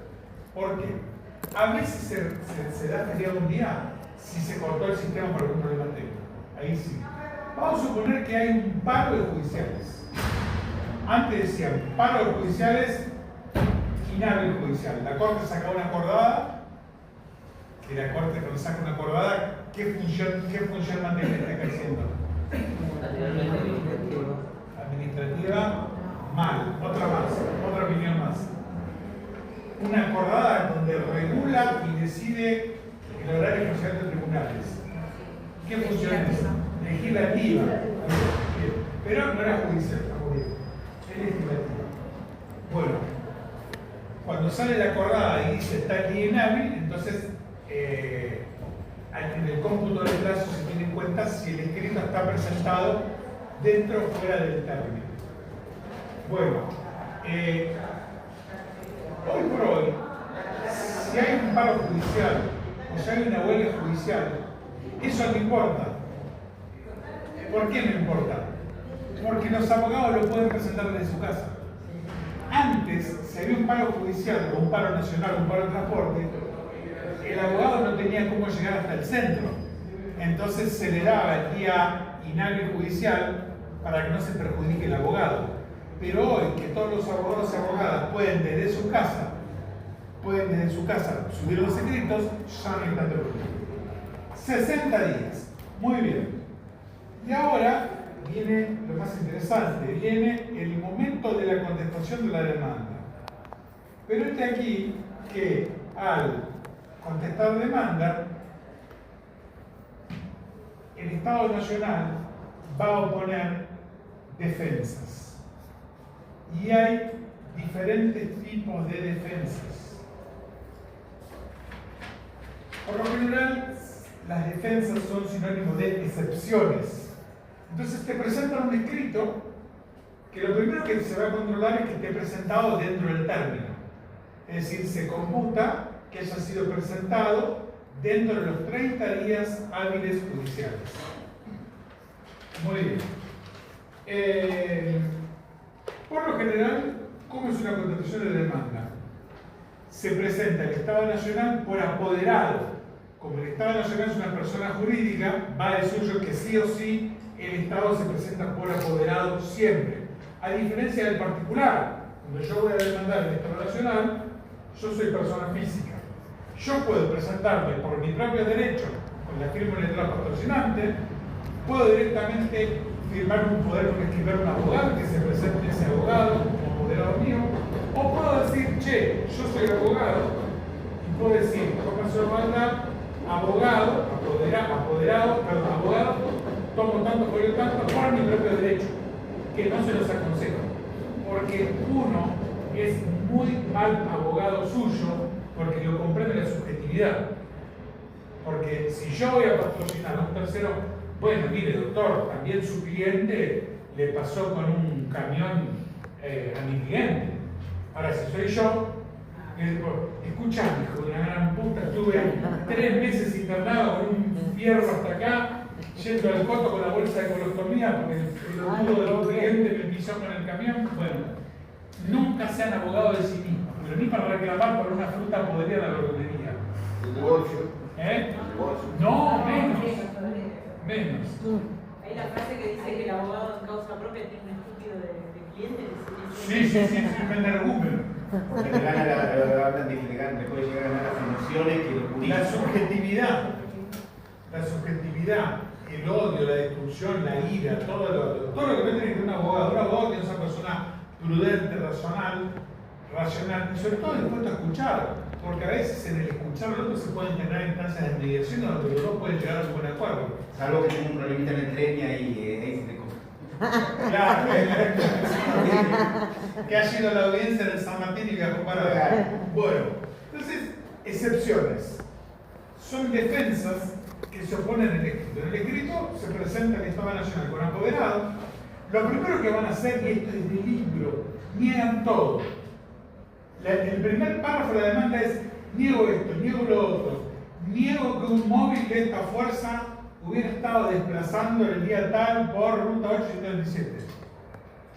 ¿Por qué? A veces se da feriado un día si se cortó el sistema por algún problema técnico. Ahí sí. Vamos a suponer que hay un paro de judiciales. Antes decían paro de judiciales, inhábil judicial. La Corte saca una acordada, que la Corte cuando saca una acordada, ¿qué función material está ejerciendo? Administrativa, mal. Otra opinión más. Una acordada donde regula y decide el horario funcional de tribunales. ¿Qué función es? Legislativa. Pero no era judicial, estamos bien. Es legislativa. Bueno, cuando sale la acordada y dice está aquí inhábil, entonces en el cómputo de plazo se tiene en cuenta si el escrito está presentado dentro o fuera del término. Bueno, hoy por hoy, si hay un paro judicial o si hay una huelga judicial, eso no importa. ¿Por qué no importa? Porque los abogados lo pueden presentar desde su casa. Antes, si había un paro judicial o un paro nacional, un paro de transporte, el abogado no tenía cómo llegar hasta el centro. Entonces se le daba el día inhábil judicial para que no se perjudique el abogado. Pero hoy que todos los abogados y abogadas pueden desde su casa subir los escritos, ya no hay tanto problema. 60 días. Muy bien. Y ahora viene lo más interesante, viene el momento de la contestación de la demanda. Pero este aquí que al contestar demanda, el Estado Nacional va a oponer defensas. Y hay diferentes tipos de defensas. Por lo general, las defensas son sinónimo de excepciones. Entonces te presentan un escrito que lo primero que se va a controlar es que esté presentado dentro del término. Es decir, se computa que haya sido presentado dentro de los 30 días hábiles judiciales. Muy bien. Por lo general, ¿cómo es una contestación de demanda? Se presenta el Estado Nacional por apoderado. Como el Estado Nacional es una persona jurídica, va de suyo que sí o sí el Estado se presenta por apoderado siempre. A diferencia del particular, cuando yo voy a demandar al Estado Nacional, yo soy persona física. Yo puedo presentarme por mi propio derecho, con la firma legal patrocinante, puedo directamente poder escribir un abogado que se presente ese abogado como apoderado mío, o puedo decir, che, yo soy abogado, y puedo decir, Comercio Banda, abogado, tomo tanto por el tanto por mi propio derecho, que no se los aconsejo, porque uno es muy mal abogado suyo porque lo comprende la subjetividad. Porque si yo voy a patrocinar a un tercero, bueno, mire doctor, también su cliente le pasó con un camión a mi cliente. Ahora, si soy yo, escuchá, hijo de una gran puta, estuve 3 meses internado con un fierro hasta acá, yendo al coto con la bolsa de colostomía porque el culo del cliente me pisó con el camión. Bueno, nunca sean abogados de sí mismos, pero ni para reclamar por una fruta podrida de la verdulería. El divorcio. ¿Eh? El divorcio. No, menos. Menos. Hay la frase que dice que el abogado en causa propia tiene un estúpido de cliente. Sí, un energúmeno. Porque te gana te puede llegar a ganar las emociones que lo La subjetividad, el odio, la destrucción, la ira, todo lo que puede tener un abogado que es una persona prudente, racional y sobre todo dispuesto a escuchar, porque a veces en el escuchar al otro se pueden generar instancias de mediación donde los dos pueden llegar a un buen acuerdo. Salvo que tenga un problemita en el tren y ahí se te come. Claro, que ha sido la audiencia del San Martín y viajó para. Bueno, entonces, excepciones. Son defensas que se oponen al escrito. En el escrito se presenta el Estado Nacional con apoderado. Lo primero que van a hacer, y esto es de libro, niegan todo. El primer párrafo de la demanda es: niego esto, niego lo otro, niego que un móvil de esta fuerza hubiera estado desplazando el día tal por ruta 827.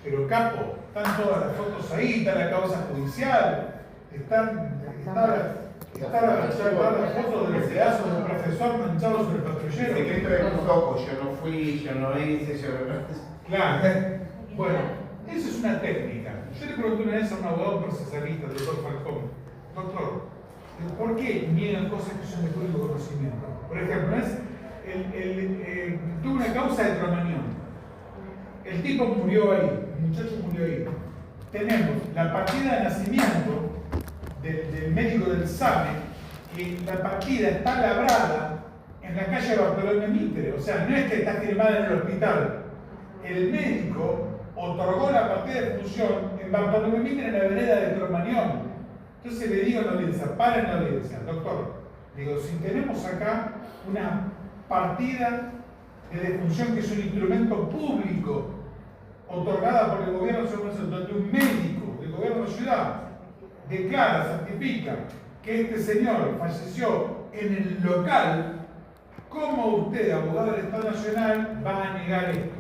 Pero capo, están todas las fotos ahí, está la causa judicial, está la foto de los pedazos del profesor manchados sobre el patrullero. El secreto de los ojos, yo no fui, yo no hice, yo no. Claro, bueno, eso es una técnica. Yo le pregunté una vez a un abogado procesalista, el doctor Falcón: doctor, ¿por qué niegan cosas que son de público conocimiento? Por ejemplo, tuvo una causa de cromañón. El tipo murió ahí, el muchacho murió ahí. Tenemos la partida de nacimiento del médico del SAME, que la partida está labrada en la calle Bartolomé Mitre, o sea, no es que está firmada en el hospital. El médico otorgó la partida de función en Bartolomé Mitre, en la vereda de Cromañón. Entonces le digo a la audiencia, para en la audiencia, doctor, digo, si tenemos acá una partida de defunción que es un instrumento público otorgada por el gobierno nacional, donde un médico del gobierno de la ciudad declara, certifica que este señor falleció en el local, ¿cómo usted, abogado del Estado Nacional, va a negar esto?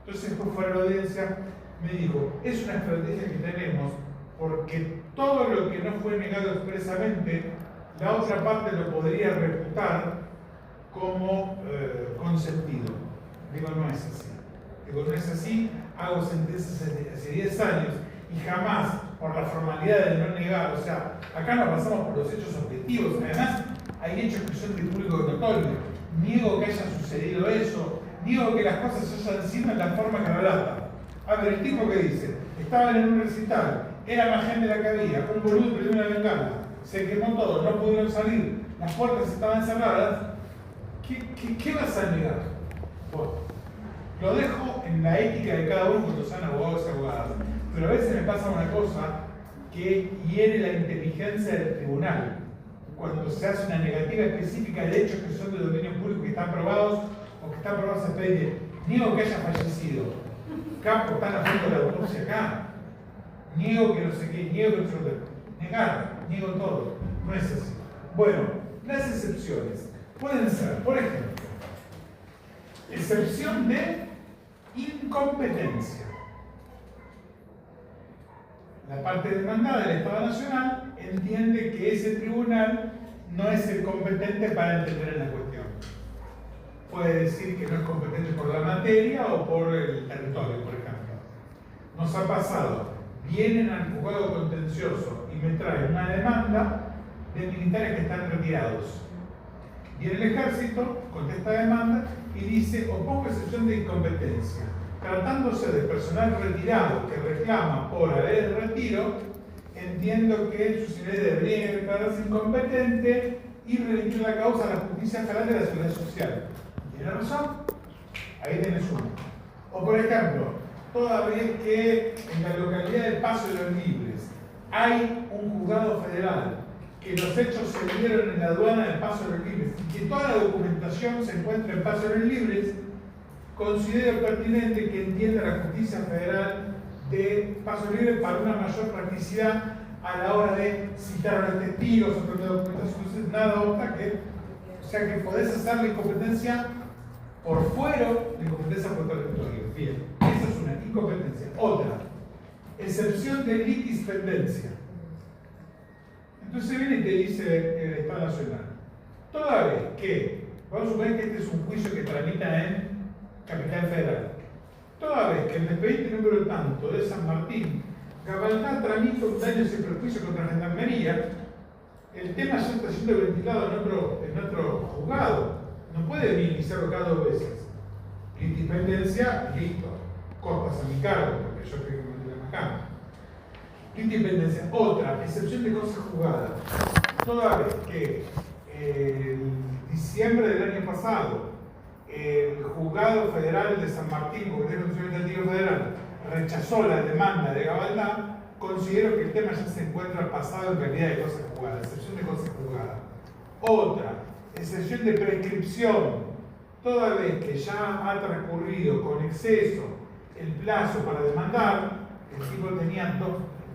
Entonces, después fuera de la audiencia, me dijo: es una estrategia que tenemos porque todo lo que no fue negado expresamente, la otra parte lo podría reputar como consentido. Digo, no es así. Digo, no es así. Hago sentencias hace 10 años y jamás, por la formalidad de no negar, o sea, acá no pasamos por los hechos objetivos. Además, hay hechos que son de público notorio. Niego que haya sucedido eso, niego que las cosas se hayan sido en la forma que relata. A ver, el tipo que dice: estaban en un recital, era más gente la que había, un boludo prendió una bengala, se quemó todo, no pudieron salir, las puertas estaban cerradas. ¿Qué vas a negar? Bueno, lo dejo en la ética de cada uno cuando sean abogados y abogadas. Pero a veces me pasa una cosa que hiere la inteligencia del tribunal. Cuando se hace una negativa específica de hechos que son de dominio público, que están probados o que están probados a pedir, niego que haya fallecido. Capo, están haciendo la autopsia acá. Niego que no sé qué, niego que no sé qué. Negar, niego todo. No es así. Bueno, las excepciones pueden ser, por ejemplo, excepción de incompetencia. La parte demandada del Estado Nacional entiende que ese tribunal no es el competente para entender la cuestión. Puede decir que no es competente por la materia o por el territorio, por ejemplo. Nos ha pasado, vienen al juzgado contencioso y me traen una demanda de militares que están retirados. Viene el ejército, contesta demanda y dice: opongo excepción de incompetencia. Tratándose de personal retirado que reclama por haber el retiro, entiendo que su señoría debería declararse incompetente y remitir la causa a la justicia federal de la seguridad social. ¿Tiene razón? Ahí tenés uno. O por ejemplo, toda vez que en la localidad de Paso de los Libres hay un juzgado federal que los hechos se dieron en la aduana de Paso de los Libres y que toda la documentación se encuentra en Paso de los Libres, considero pertinente que entienda la justicia federal de Paso de los Libres para una mayor practicidad a la hora de citar a los testigos o la documentación. Entonces, nada obsta que, o sea, que podés hacer la incompetencia por fuero de incompetencia por territorio. Bien, esa es una incompetencia. Otra, excepción de litis pendencia. Entonces viene y te dice el Estado Nacional, toda vez que, vamos a suponer que este es un juicio que tramita en Capital Federal, toda vez que el expediente número tanto de San Martín, Gabaldá tramita un daño sin perjuicio contra la Gendarmería, el tema ya está siendo ventilado en otro juzgado. No puede iniciarlo cada 2 veces. Litipendencia, listo. Costas a mi cargo, porque yo creo que me tiene más cama. Litipendencia. Otra, excepción de cosa juzgada. Toda vez que en diciembre del año pasado el Juzgado Federal de San Martín, Comité Administrativo Federal, rechazó la demanda de Gabaldá, considero que el tema ya se encuentra pasado en calidad de cosa juzgada. Excepción de cosa juzgada. Otra, excepción de prescripción. Toda vez que ya ha transcurrido con exceso el plazo para demandar, el tipo tenía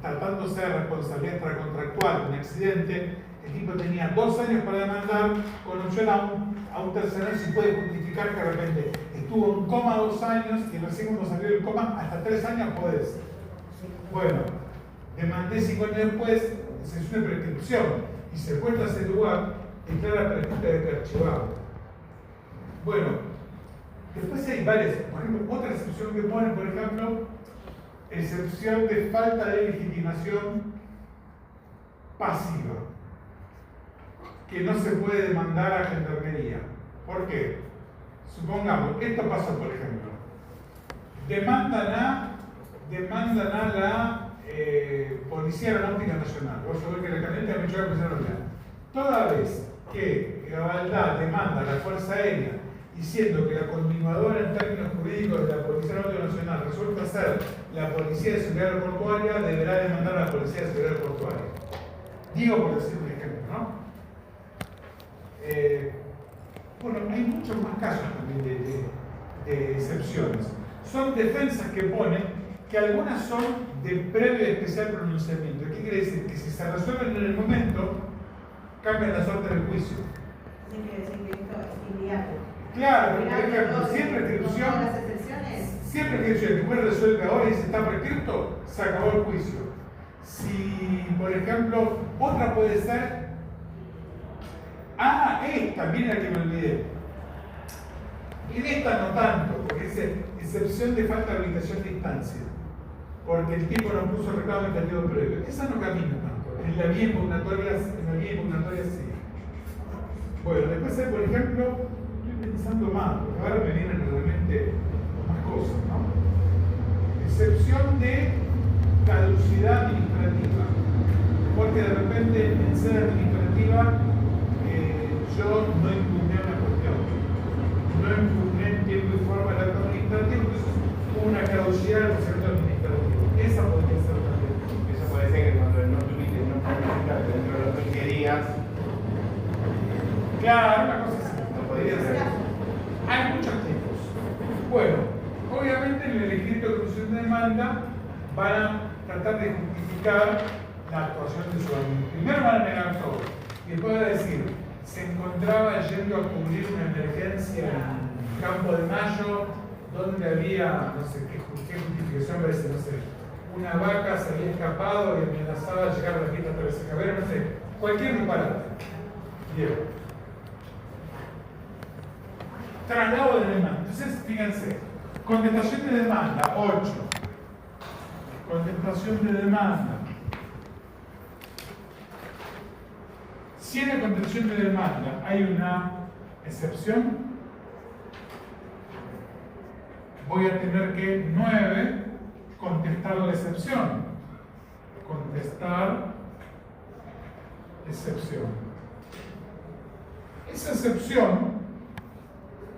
tratándose de responsabilidad extracontractual, un accidente, el tipo tenía 2 años para demandar, con opción a un tercero si puede justificar que de repente estuvo en coma 2 años y recién cuando salió del coma, hasta 3 años podés. Bueno, demandé 5 años después, excepción de prescripción, y se cuenta ese lugar, declara prescripta de archivado. Bueno, después hay varias, por ejemplo, otra excepción que ponen, por ejemplo, excepción de falta de legitimación pasiva, que no se puede demandar a Gendarmería. ¿Por qué? Supongamos, esto pasó, por ejemplo, demandan a la Policía Aeronáutica Nacional. Vos sabés que la camioneta me echó la Policía Aeronáutica. Toda vez que Gabaldá demanda a la Fuerza Aérea diciendo que la continuadora en términos jurídicos de la Policía Aeronáutica Nacional resulta ser la Policía de Seguridad Aeroportuaria, deberá demandar a la Policía de Seguridad Aeroportuaria. Digo por decir un ejemplo, ¿no? Bueno, hay muchos más casos también de excepciones. Son defensas que ponen que algunas son de previo y especial pronunciamiento. ¿Qué quiere decir? Que si se resuelven en el momento, cambian la suerte del juicio. Tiene que decir que esto es inviable. Claro, por ejemplo, siempre prescripción, siempre prescripción, que juez resuelve ahora y se está prescripto, se acabó el juicio. Si, por ejemplo, otra puede ser, esta, miren la que me olvidé. En esta no tanto, porque es excepción de falta de habilitación de instancia, porque el tipo no puso reclamo en periodo previo. Esa no camina tanto, en la vía impugnatoria sí. Bueno, después hay, por ejemplo, estoy pensando más, porque ahora me vienen realmente más cosas, ¿no? Excepción de caducidad administrativa, porque de repente en sede administrativa yo no impugné una cuestión, no impugné en tiempo y forma el acto administrativo, entonces hubo una caducidad del procedimiento administrativo. Esa podría ser también. Eso puede ser que cuando no tuviste, no publicaste dentro de los 15 días. Claro, una cosa así. No podría ser. Hay muchos tipos. Bueno, obviamente en el escrito de conclusión de demanda van a tratar de justificar la actuación de su amigo. Primero van a negar todo. Y después van a decir, se encontraba yendo a cubrir una emergencia en Campo de Mayo, donde había, no sé, qué justificación parece, no sé, una vaca se había escapado y amenazaba llegar a la fiesta Teresa Cabrera, no sé, cualquier disparate. Bien. Traslado de demanda. Entonces, fíjense, contestación de demanda, 8. Contestación de demanda. Si en la contestación de demanda hay una excepción, voy a tener que 9 contestar la excepción. Contestar excepción. Esa excepción,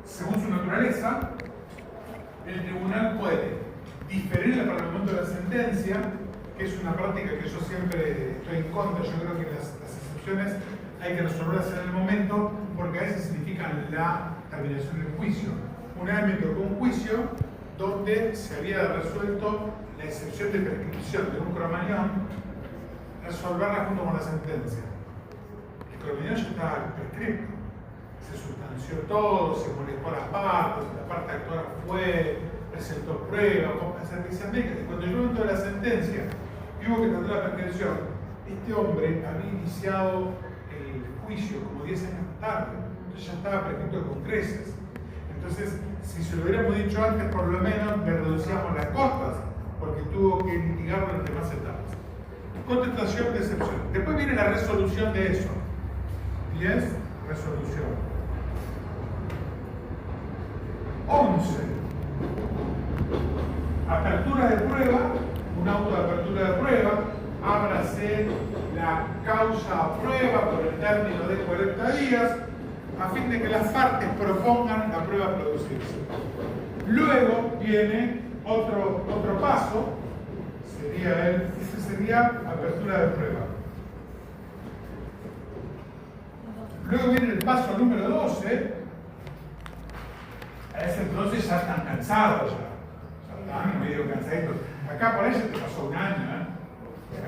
según su naturaleza, el tribunal puede diferirla para el momento de la sentencia, que es una práctica que yo siempre estoy en contra. Yo creo que las excepciones hay que resolverlas en el momento, porque a veces significan la terminación del juicio. Una vez me tocó un juicio donde se había resuelto la excepción de prescripción de un cromañón, resolverla junto con la sentencia. El cromañón ya estaba prescripto, se sustanció todo, se molestó a las partes, la parte actora fue, presentó pruebas, servicios médicos, y cuando llegó dentro de la sentencia y hubo que tratar la prescripción, este hombre había iniciado el juicio como 10 años tarde, entonces ya estaba prescrito con creces. Entonces, si se lo hubiéramos dicho antes, por lo menos le reducíamos las costas, porque tuvo que litigarlo en las demás etapas. Contestación de excepción. Después viene la resolución de eso. 10, resolución. 11. Apertura de prueba, un auto de apertura de prueba, ábrase la causa a prueba por el término de 40 días, a fin de que las partes propongan la prueba a producirse. Luego viene otro paso, este sería apertura de prueba. Luego viene el paso número 12. A ese entonces ya están cansados, ya están medio cansaditos. Acá por eso te pasó un año,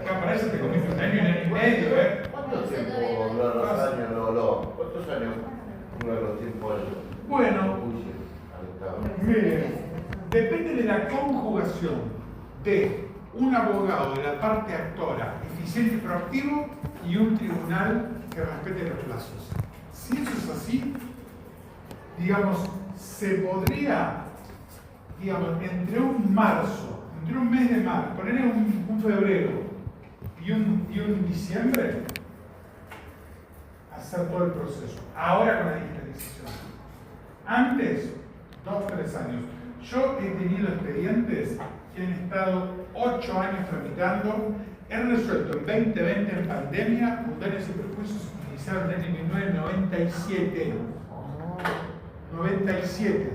acá por eso te comiste un año y medio, ¿Cuánto tiempo duran los años? ¿Cuántos años duran los tiempos? Bueno, miren, depende de la conjugación de un abogado de la parte actora eficiente y proactivo y un tribunal que respete los plazos. Si eso es así, digamos, se podría, digamos, entre un marzo, entre un mes de marzo, ponerle un febrero y un diciembre, hacer todo el proceso. Ahora con la digitalización. Antes, 2 o 3 años. Yo he tenido expedientes que han estado 8 años tramitando. He resuelto en 2020 en pandemia un daños y perjuicios iniciaron en el 1997. 97.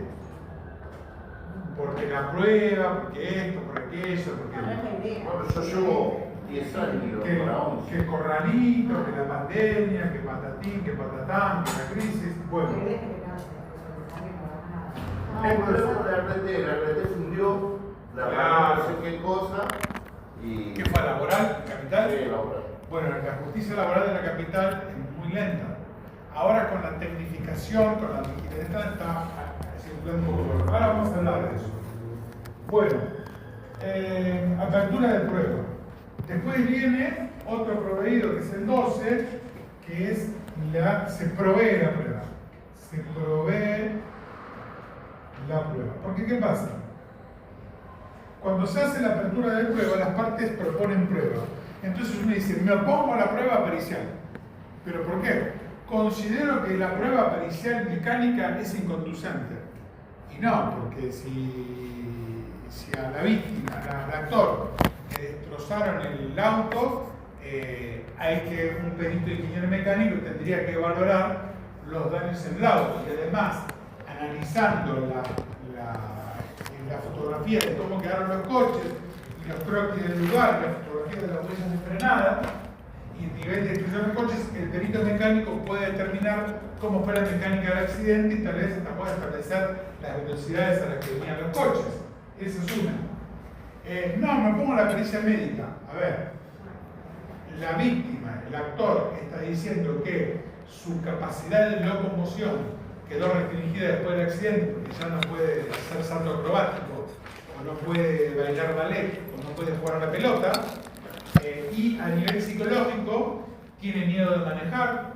Porque la prueba, porque esto, por aquello, porque. Bueno, yo llevo 10 años para 11. Que corralito, que la pandemia, que patatín, que patatán, que la crisis. Bueno. El problema de la RT fundió, la no sé qué cosa. Y... ¿Qué fue? ¿Laboral? ¿Capital? Sí, laboral. Bueno, la justicia laboral de la capital es muy lenta. Ahora con la tecnificación, con la digitalización está circulando un poco. Ahora vamos a hablar de eso. Bueno, apertura de prueba. Después viene otro proveído que es el 12, que es se provee la prueba. Se provee la prueba. Porque ¿qué pasa? Cuando se hace la apertura de prueba, las partes proponen prueba. Entonces uno dice, me opongo a la prueba pericial. ¿Pero por qué? Considero que la prueba pericial mecánica es inconducente. Y no, porque si a la víctima, al actor, le destrozaron el auto, hay que un perito ingeniero mecánico tendría que valorar los daños en el auto. Y además, analizando la fotografía de cómo quedaron los coches y los croquis del lugar, la fotografía de las huellas de frenada y el nivel de destrucción de coches, el perito mecánico puede determinar cómo fue la mecánica del accidente y tal vez hasta puede establecer las velocidades a las que venían los coches. Esa es una. No, me pongo la pericia médica. A ver, la víctima, el actor, está diciendo que su capacidad de locomoción quedó restringida después del accidente porque ya no puede hacer salto acrobático, o no puede bailar ballet, o no puede jugar a la pelota, y a nivel psicológico tiene miedo de manejar,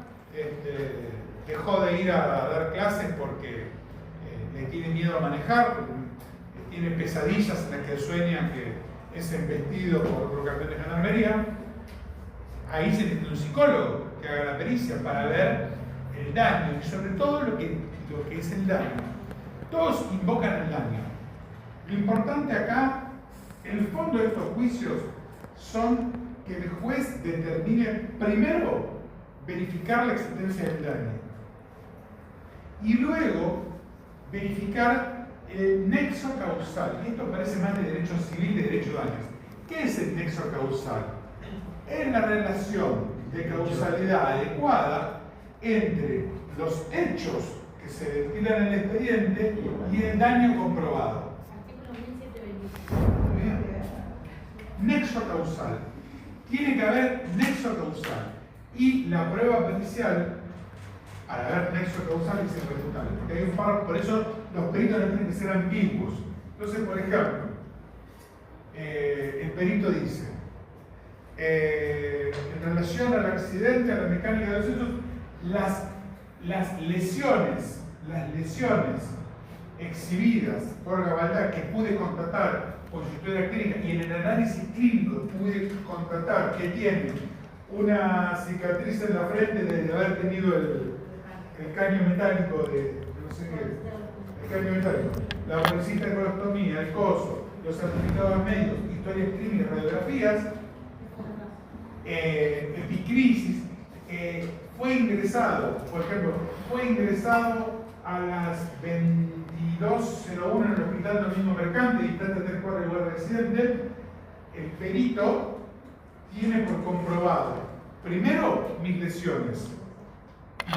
dejó de ir a dar clases porque le tiene miedo a manejar, porque tiene pesadillas en las que sueña que es embestido por campeones de gendarmería. Ahí se necesita un psicólogo que haga la pericia para ver el daño y sobre todo lo que es el daño. Todos invocan el daño. Lo importante acá, el fondo de estos juicios, son que el juez determine primero verificar la existencia del daño y luego verificar el nexo causal, y esto parece más de derecho civil que de derecho de daños. ¿Qué es el nexo causal? Es la relación de causalidad adecuada entre los hechos que se ventilan en el expediente y el daño comprobado. Artículo 1725. Muy bien. Nexo causal. Tiene que haber nexo causal. Y la prueba pericial, al haber nexo causal, es irrefutable. Porque hay un par, por eso los peritos no tienen que ser ambiguos. Entonces, por ejemplo, el perito dice, en relación al accidente, a la mecánica de los hechos, las lesiones exhibidas por Gabaldá que pude constatar con su historia clínica y en el análisis clínico pude constatar que tiene una cicatriz en la frente de haber tenido el caño metálico no sé qué, el caño metálico, la bolsita de colostomía, el coso, los certificados médicos, historias clínicas, radiografías, epicrisis, fue ingresado, por ejemplo, a las 22:01 en el Hospital Domingo Mercante, distancia 3 cuadras del lugar de accidente. El perito tiene por comprobado, primero, mis lesiones,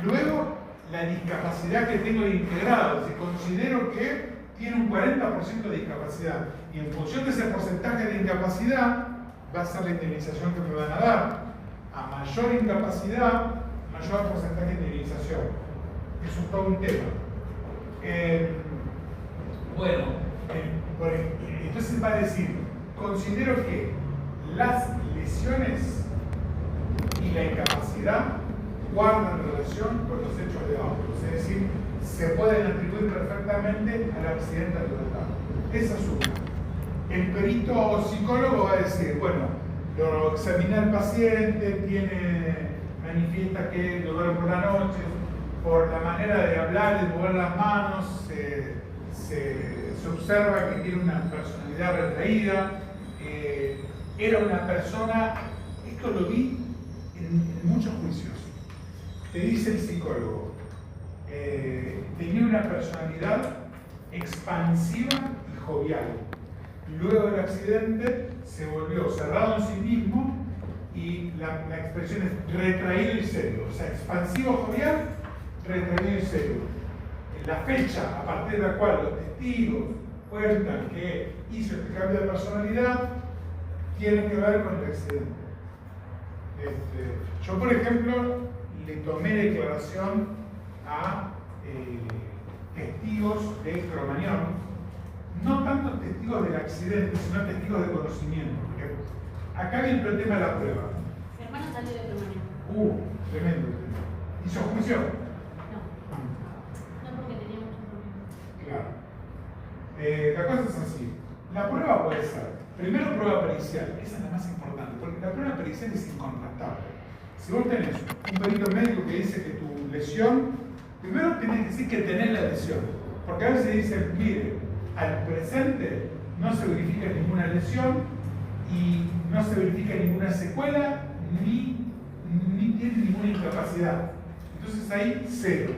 luego la discapacidad que tengo de integrado. Si considero que tiene un 40% de discapacidad y en función de ese porcentaje de incapacidad va a ser la indemnización que me van a dar. A mayor incapacidad, mayor porcentaje de indemnización. Eso es todo un tema. Entonces va a decir, considero que las lesiones y la incapacidad guardan relación con los hechos alegados. Es decir, se pueden atribuir perfectamente al accidente al tratado. Esa es una. El perito psicólogo va a decir, bueno, lo examina el paciente, manifiesta que lo duerme por la noche, por la manera de hablar, de mover las manos, se observa que tiene una personalidad retraída, era una persona, esto lo vi en muchos juicios, te dice el psicólogo, tenía una personalidad expansiva y jovial. Luego del accidente se volvió cerrado en sí mismo y la expresión es retraído y serio, o sea, expansivo jovial, retraído y serio. La fecha a partir de la cual los testigos cuentan que hizo este cambio de personalidad tiene que ver con el accidente. Yo, por ejemplo, le tomé declaración a testigos de Cromañón, no tanto testigos del accidente, sino testigos de conocimiento. Porque acá viene el tema de la prueba. Mi hermano salió de Cromañón. Tremendo. ¿Hizo juicio? No porque tenía muchos problemas. Claro. La cosa es así. La prueba puede ser, primero, prueba pericial. Esa es la más importante, porque la prueba pericial es incontrastable. Si vos tenés un perito médico que dice que tu lesión, primero tenés que decir que tenés la lesión. Porque a veces dicen, mire, al presente no se verifica ninguna lesión y no se verifica ninguna secuela ni tiene ninguna incapacidad. Entonces ahí, cero.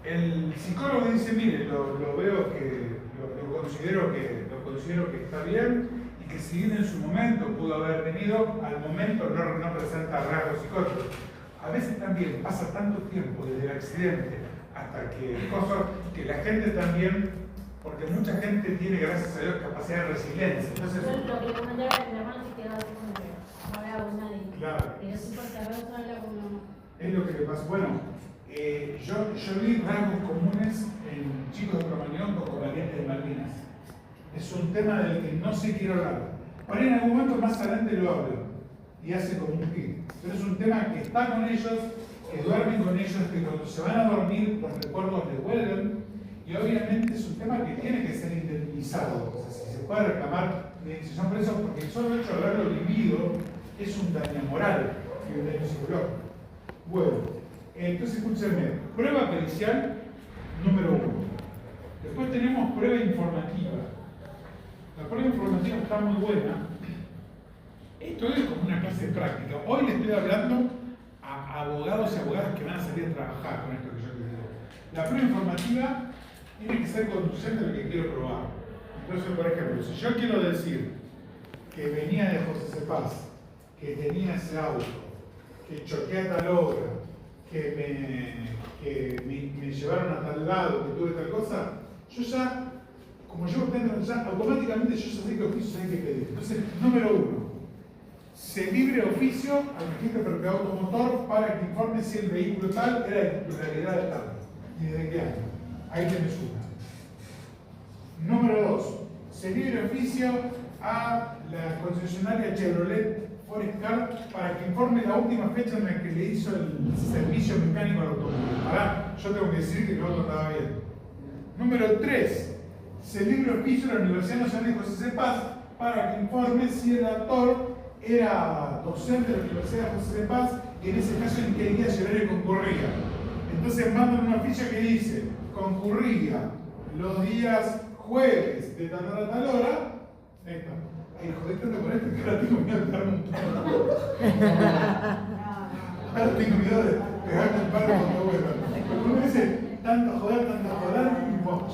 El psicólogo dice, mire, lo veo que lo considero que está bien y que si bien en su momento pudo haber tenido, al momento no presenta rasgos psicóticos. A veces también pasa tanto tiempo desde el accidente hasta que la gente también, porque mucha gente tiene, gracias a Dios, capacidad de resiliencia. Entonces, Yo lo que le comenté era que mi hermano se quedaba así como que no hablaba con nadie. Claro. Y yo súper cerrado, no hablaba con mi mamá. es lo que le pasa. Bueno, yo vi rasgos comunes en chicos de Cromañón con combatientes de Malvinas. Es un tema del que no se quiere hablar. Por ahí en algún momento más adelante lo hablo y hace como un clic. Pero es un tema que está con ellos, que duermen con ellos, que cuando se van a dormir los recuerdos les vuelven. Y obviamente es un tema que tiene que ser indemnizado. O sea, si se puede reclamar indemnización por eso, porque el solo hecho de haberlo vivido es un daño moral y un daño psicológico. Bueno, entonces escúchenme, prueba pericial número 1. Después tenemos prueba informativa. La prueba informativa está muy buena. Esto es como una clase práctica. Hoy le estoy hablando a abogados y abogadas que van a salir a trabajar con esto que yo les digo. La prueba informativa tiene que ser conducente a lo que quiero probar. Entonces, por ejemplo, si yo quiero decir que venía de José Cepaz, que tenía ese auto, que choqué a tal hora, que me llevaron a tal lado, que tuve tal cosa, yo ya, como yo ya automáticamente yo ya sé qué oficio hay que pedir. Entonces, número 1, se libre oficio al registro de propiedad automotor para que informe si el vehículo tal era de titularidad de tal y desde qué año. Ahí tenés una. Número 2, se libre oficio a la concesionaria Chevrolet Forest Car para que informe la última fecha en la que le hizo el servicio mecánico al automóvil. Ahora, yo tengo que decir que el auto estaba bien. Número 3, se libre oficio a la Universidad Nacional de José Cepaz para que informe si el actor era docente de la Universidad de José Cepaz y en ese caso en qué día y horario concurría. Entonces mandan un oficio que dice, concurría los días jueves de tal hora a tal hora. Ahí está. Ay, joder, tanto con esto que ahora tengo miedo de darme un palo. Ahora tengo miedo de pegarme el palo cuando vuelva. Porque uno dice, tanto joder, y vamos.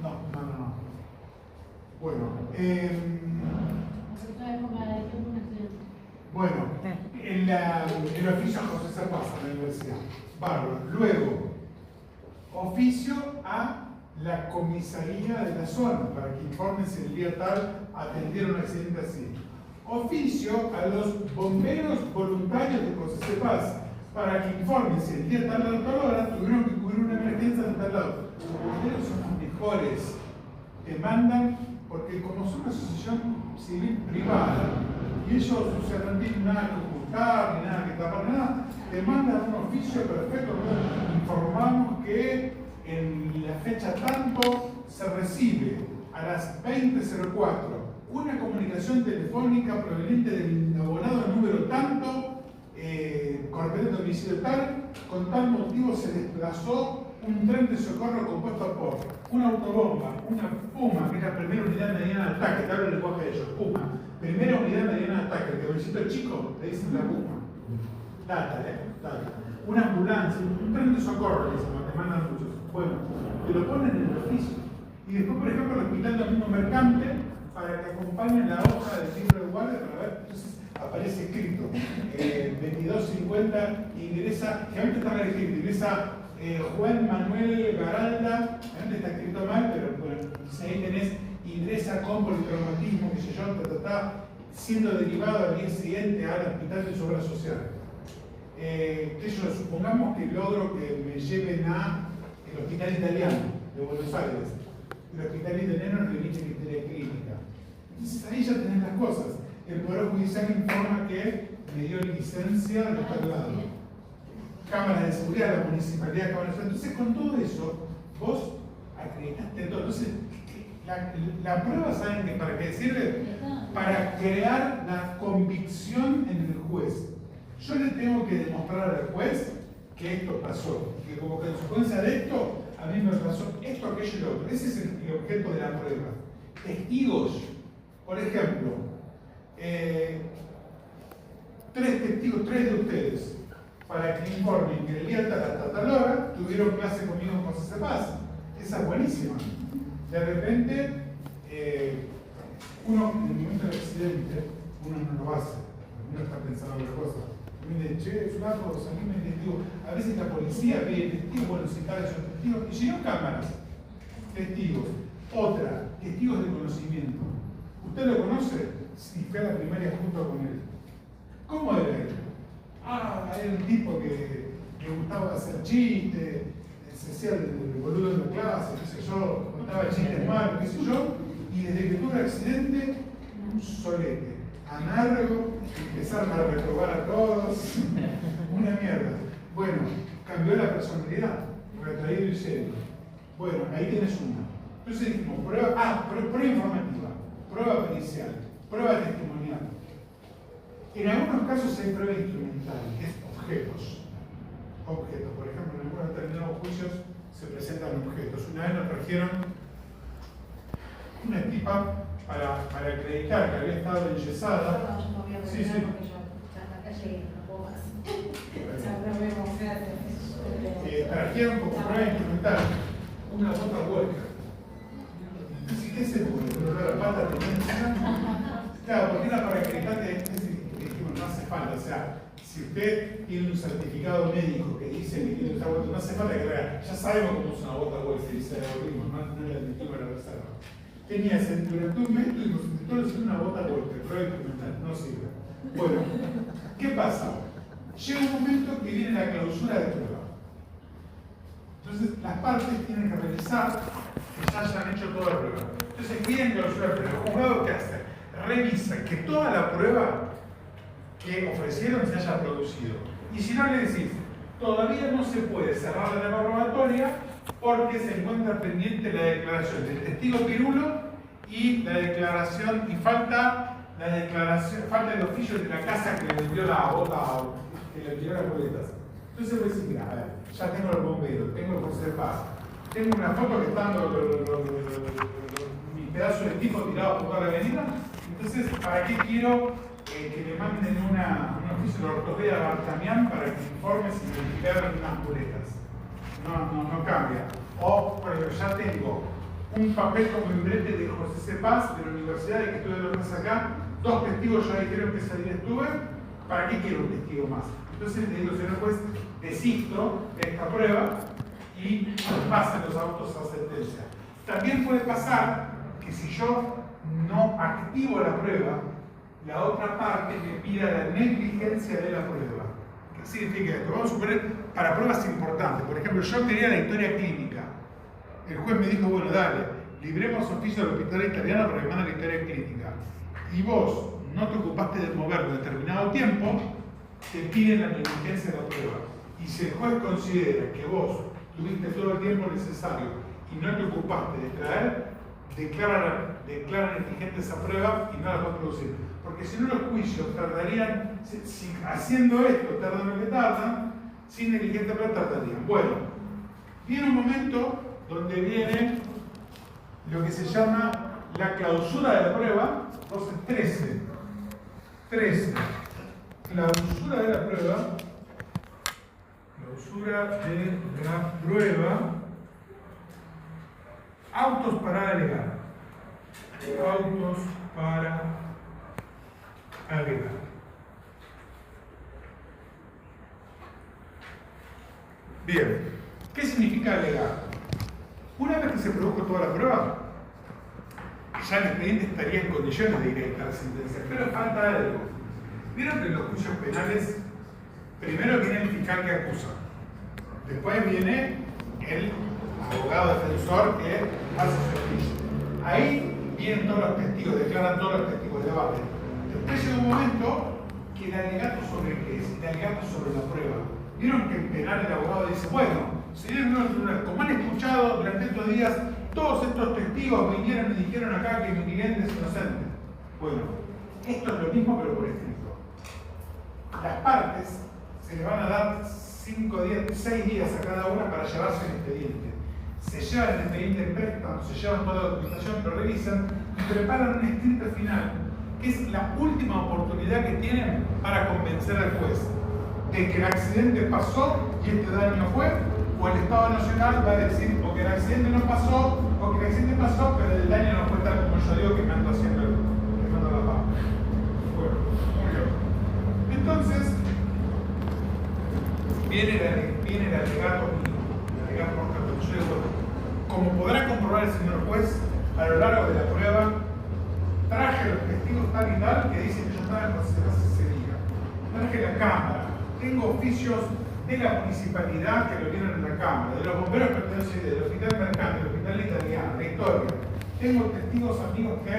No. Bueno, el oficio a José Cepaz en la universidad. Bárbaro. Luego, oficio a la comisaría de la zona para que informen si el día tal atendieron un accidente así. Oficio a los bomberos voluntarios de José Cepaz para que informen si el día tal a tal hora tuvieron que cubrir una emergencia de tal lado. Los bomberos son los mejores. Te mandan, porque como son una asociación civil privada y ellos no tienen nada que ocultar ni nada que tapar, nada, te mandan un oficio perfecto donde informamos que en la fecha tanto se recibe a las 20:04 una comunicación telefónica proveniente del abonado número tanto, competente domicilio tal, con tal motivo se desplazó un tren de socorro compuesto por una autobomba, una Puma, que es la primera unidad mediana de ataque, te hablo el lenguaje de ellos, Puma, primera unidad mediana de ataque, el cabecito chico le dicen la Puma, data, una ambulancia, un tren de socorro, te mandan muchos. Bueno, te lo ponen en el oficio. Y después, por ejemplo, el hospital domingo mercante para que acompañen la hoja del libro de guardia para ver. Entonces aparece escrito 2250 ingresa, generalmente está mal escrito, ingresa Juan Manuel Garalda, generalmente está escrito mal, pero bueno, ahí tenés ingresa con politraumatismo, qué sé yo, está siendo derivado al día siguiente al hospital de su obra social. Supongamos que logro que me lleven a el hospital italiano de Buenos Aires. El hospital italiano remite criteria clínica. Entonces ahí ya tenés las cosas. El Poder Judicial informa que me dio licencia de tal lado. Cámara de Seguridad, la Municipalidad, Cámara de Seguridad. Entonces con todo eso, vos acreditaste todo. Entonces, la prueba, ¿saben que para qué sirve? Para crear la convicción en el juez. Yo le tengo que demostrar al juez que esto pasó, que como consecuencia de esto, a mí me pasó esto, aquello y lo otro. Ese es el objeto de la prueba. Testigos, por ejemplo, 3 testigos, 3 de ustedes, para que informen que el día hasta tal hora tuvieron clase conmigo en José Cepaz. Esa es buenísima. De repente, uno en el momento del accidente, uno no lo hace, uno está pensando en otra cosa. Me dice, che, flaco, salíme el testigo. A veces la policía ve el testigo, bueno, si cae esos testigos, y llegan cámaras. Testigos. Otra, testigos de conocimiento. ¿Usted lo conoce? Sí, fue a la primaria junto con él. ¿Cómo era él? Era un tipo que le gustaba hacer chistes, se hacía el boludo en la clase, qué sé yo, contaba chistes malos, qué sé yo, y desde que tuvo el accidente, un solete. Amargo, empezaron a reprobar a todos, una mierda. Bueno, cambió la personalidad, retraído y serio. Bueno, ahí tienes una. Entonces dijimos, prueba informativa, prueba pericial, prueba testimonial. En algunos casos hay prueba instrumental, que es objetos. Objetos, por ejemplo, en algunos determinados juicios se presentan objetos. Una vez nos trajeron una tipa para acreditar que había estado enyesada. Sí. Trajeron como prueba instrumental una bota hueca. Entonces, ¿qué se puede? ¿Pero la pata tenía? Claro, porque una para acreditante no hace falta. O sea, si usted tiene un certificado médico que dice que tiene esta bota, no hace falta que lo haga. Ya sabemos cómo es una bota hueca, se dice no le admitimos la reserva. Tenía durante un mes y los instructores en una bota hueca, prueba instrumental, no sirve. Bueno, ¿qué pasa? Llega un momento que viene la clausura de prueba. Entonces, las partes tienen que revisar que ya hayan hecho toda la prueba. Entonces, viene clausura de prueba. El juzgado, ¿qué hace? Revisa que toda la prueba que ofrecieron se haya producido. Y si no, le decís, todavía no se puede cerrar la etapa probatoria porque se encuentra pendiente la declaración del testigo Pirulo y la declaración, y falta el oficio de la casa que le dio la bota, que le dio las boletas. Entonces voy a decir, mira, a ver, ya tengo el bombero, tengo el José Paz, tengo una foto que están mi pedazo de tipo tirado por toda la avenida. Entonces, ¿para qué quiero que me manden un oficio de la ortopedia de Bartamián para que informe si me quedaron unas boletas? No cambia. O, por ejemplo, ya tengo un papel como membrete de José C. Paz de la universidad de que estuve 2 meses acá, 2 testigos ya dijeron que ese día estuve, ¿para qué quiero un testigo más? Entonces le digo, señor juez, desisto de esta prueba y pasen los autos a sentencia. También puede pasar que si yo no activo la prueba, la otra parte me pida la negligencia de la prueba. ¿Qué significa esto? Vamos a suponer para pruebas importantes. Por ejemplo, yo quería la historia clínica. El juez me dijo, bueno, dale, libremos oficio del hospital italiano para que mande la historia clínica. Y vos no te ocupaste de moverlo determinado tiempo, te piden la negligencia de la prueba. Y si el juez considera que vos tuviste todo el tiempo necesario y no te ocupaste de traer, declara negligente esa prueba y no la puedes producir. Porque si no, los juicios tardarían, si haciendo esto tardan lo que tardan, sin negligencia prueba tardarían. Bueno, viene un momento donde viene lo que se llama la clausura de la prueba, entonces 13. Clausura de la prueba, autos para alegar. Bien, ¿qué significa alegar? Una vez que se produjo toda la prueba, ya el expediente estaría en condiciones de dictar la sentencia, pero falta algo. Vieron que en los juicios penales, primero viene el fiscal que acusa, después viene el abogado defensor que hace su juicio. Ahí vienen todos los testigos, declaran todos los testigos, debaten. Después llega un momento que el alegato sobre qué es, el alegato sobre la prueba. Vieron que en penal el abogado dice, bueno, señores, como han escuchado durante estos días, todos estos testigos vinieron y dijeron acá que mi cliente es inocente. Bueno, esto es lo mismo pero por escrito. Las partes se les van a dar 6 días a cada una para llevarse el expediente. Se llevan el expediente en préstamo, se llevan toda la documentación, lo revisan y preparan un escrito final, que es la última oportunidad que tienen para convencer al juez de que el accidente pasó y este daño fue, o el Estado Nacional va a decir o que el accidente no pasó, o que el accidente pasó, pero el daño no fue tal como yo digo que me ando haciendo la paz. Bueno, muy bien. Entonces, viene el alegato mío, el alegato bueno, como podrá comprobar el señor juez, a lo largo de la prueba, traje los testigos tal y tal que dicen que yo estaba en proceso ese día. Traje la cámara. Tengo oficios de la municipalidad que lo tienen en la Cámara, de los bomberos pertenecientes, del Hospital Mercante, del Hospital Italiano, la historia. Tengo testigos amigos que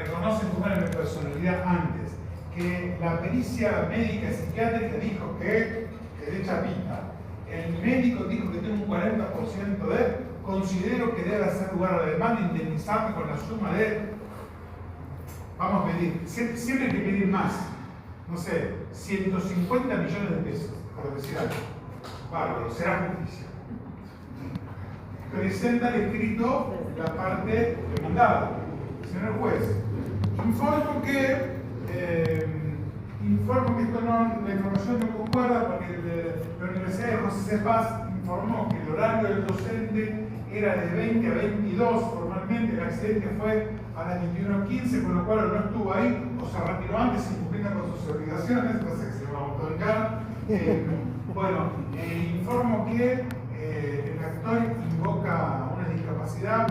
reconocen cómo era mi personalidad antes, que la pericia médica y psiquiátrica dijo que de chapita. El médico dijo que tengo un 40% de, considero que debe hacer lugar a la demanda, indemnizarme con la suma de, vamos a pedir, siempre hay que pedir más. No sé, 150 millones de pesos, por decir algo. Bárbaro, será justicia. Presenta el escrito la parte demandada. Señor juez, informo que esto no, la información no concuerda porque la Universidad de José C. Paz informó que el horario del docente era de 20 a 22 formalmente, el accidente fue a las 21:15, con lo cual no estuvo ahí, o se retiró antes incumpliendo con sus obligaciones, no sé si se va a autoencar. Bueno, informo que el actor invoca una discapacidad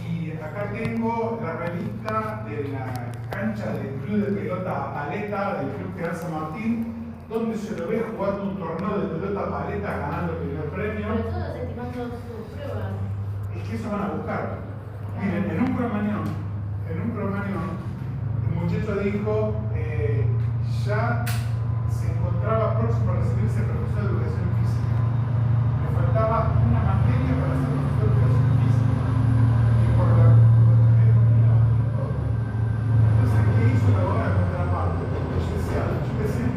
y acá tengo la revista de la cancha del club de pelota paleta del Club General San Martín, donde se lo ve jugando un torneo de pelota paleta ganando el primer premio. Pero todos estimando sus pruebas. Es que eso van a buscar. Miren, en un cromañón, el muchacho dijo, ya se encontraba próximo a recibirse profesor de educación física. Le faltaba una materia para ser profesor de educación física. Y por la entonces, ¿qué hizo la abogada contra la parte? Yo decía,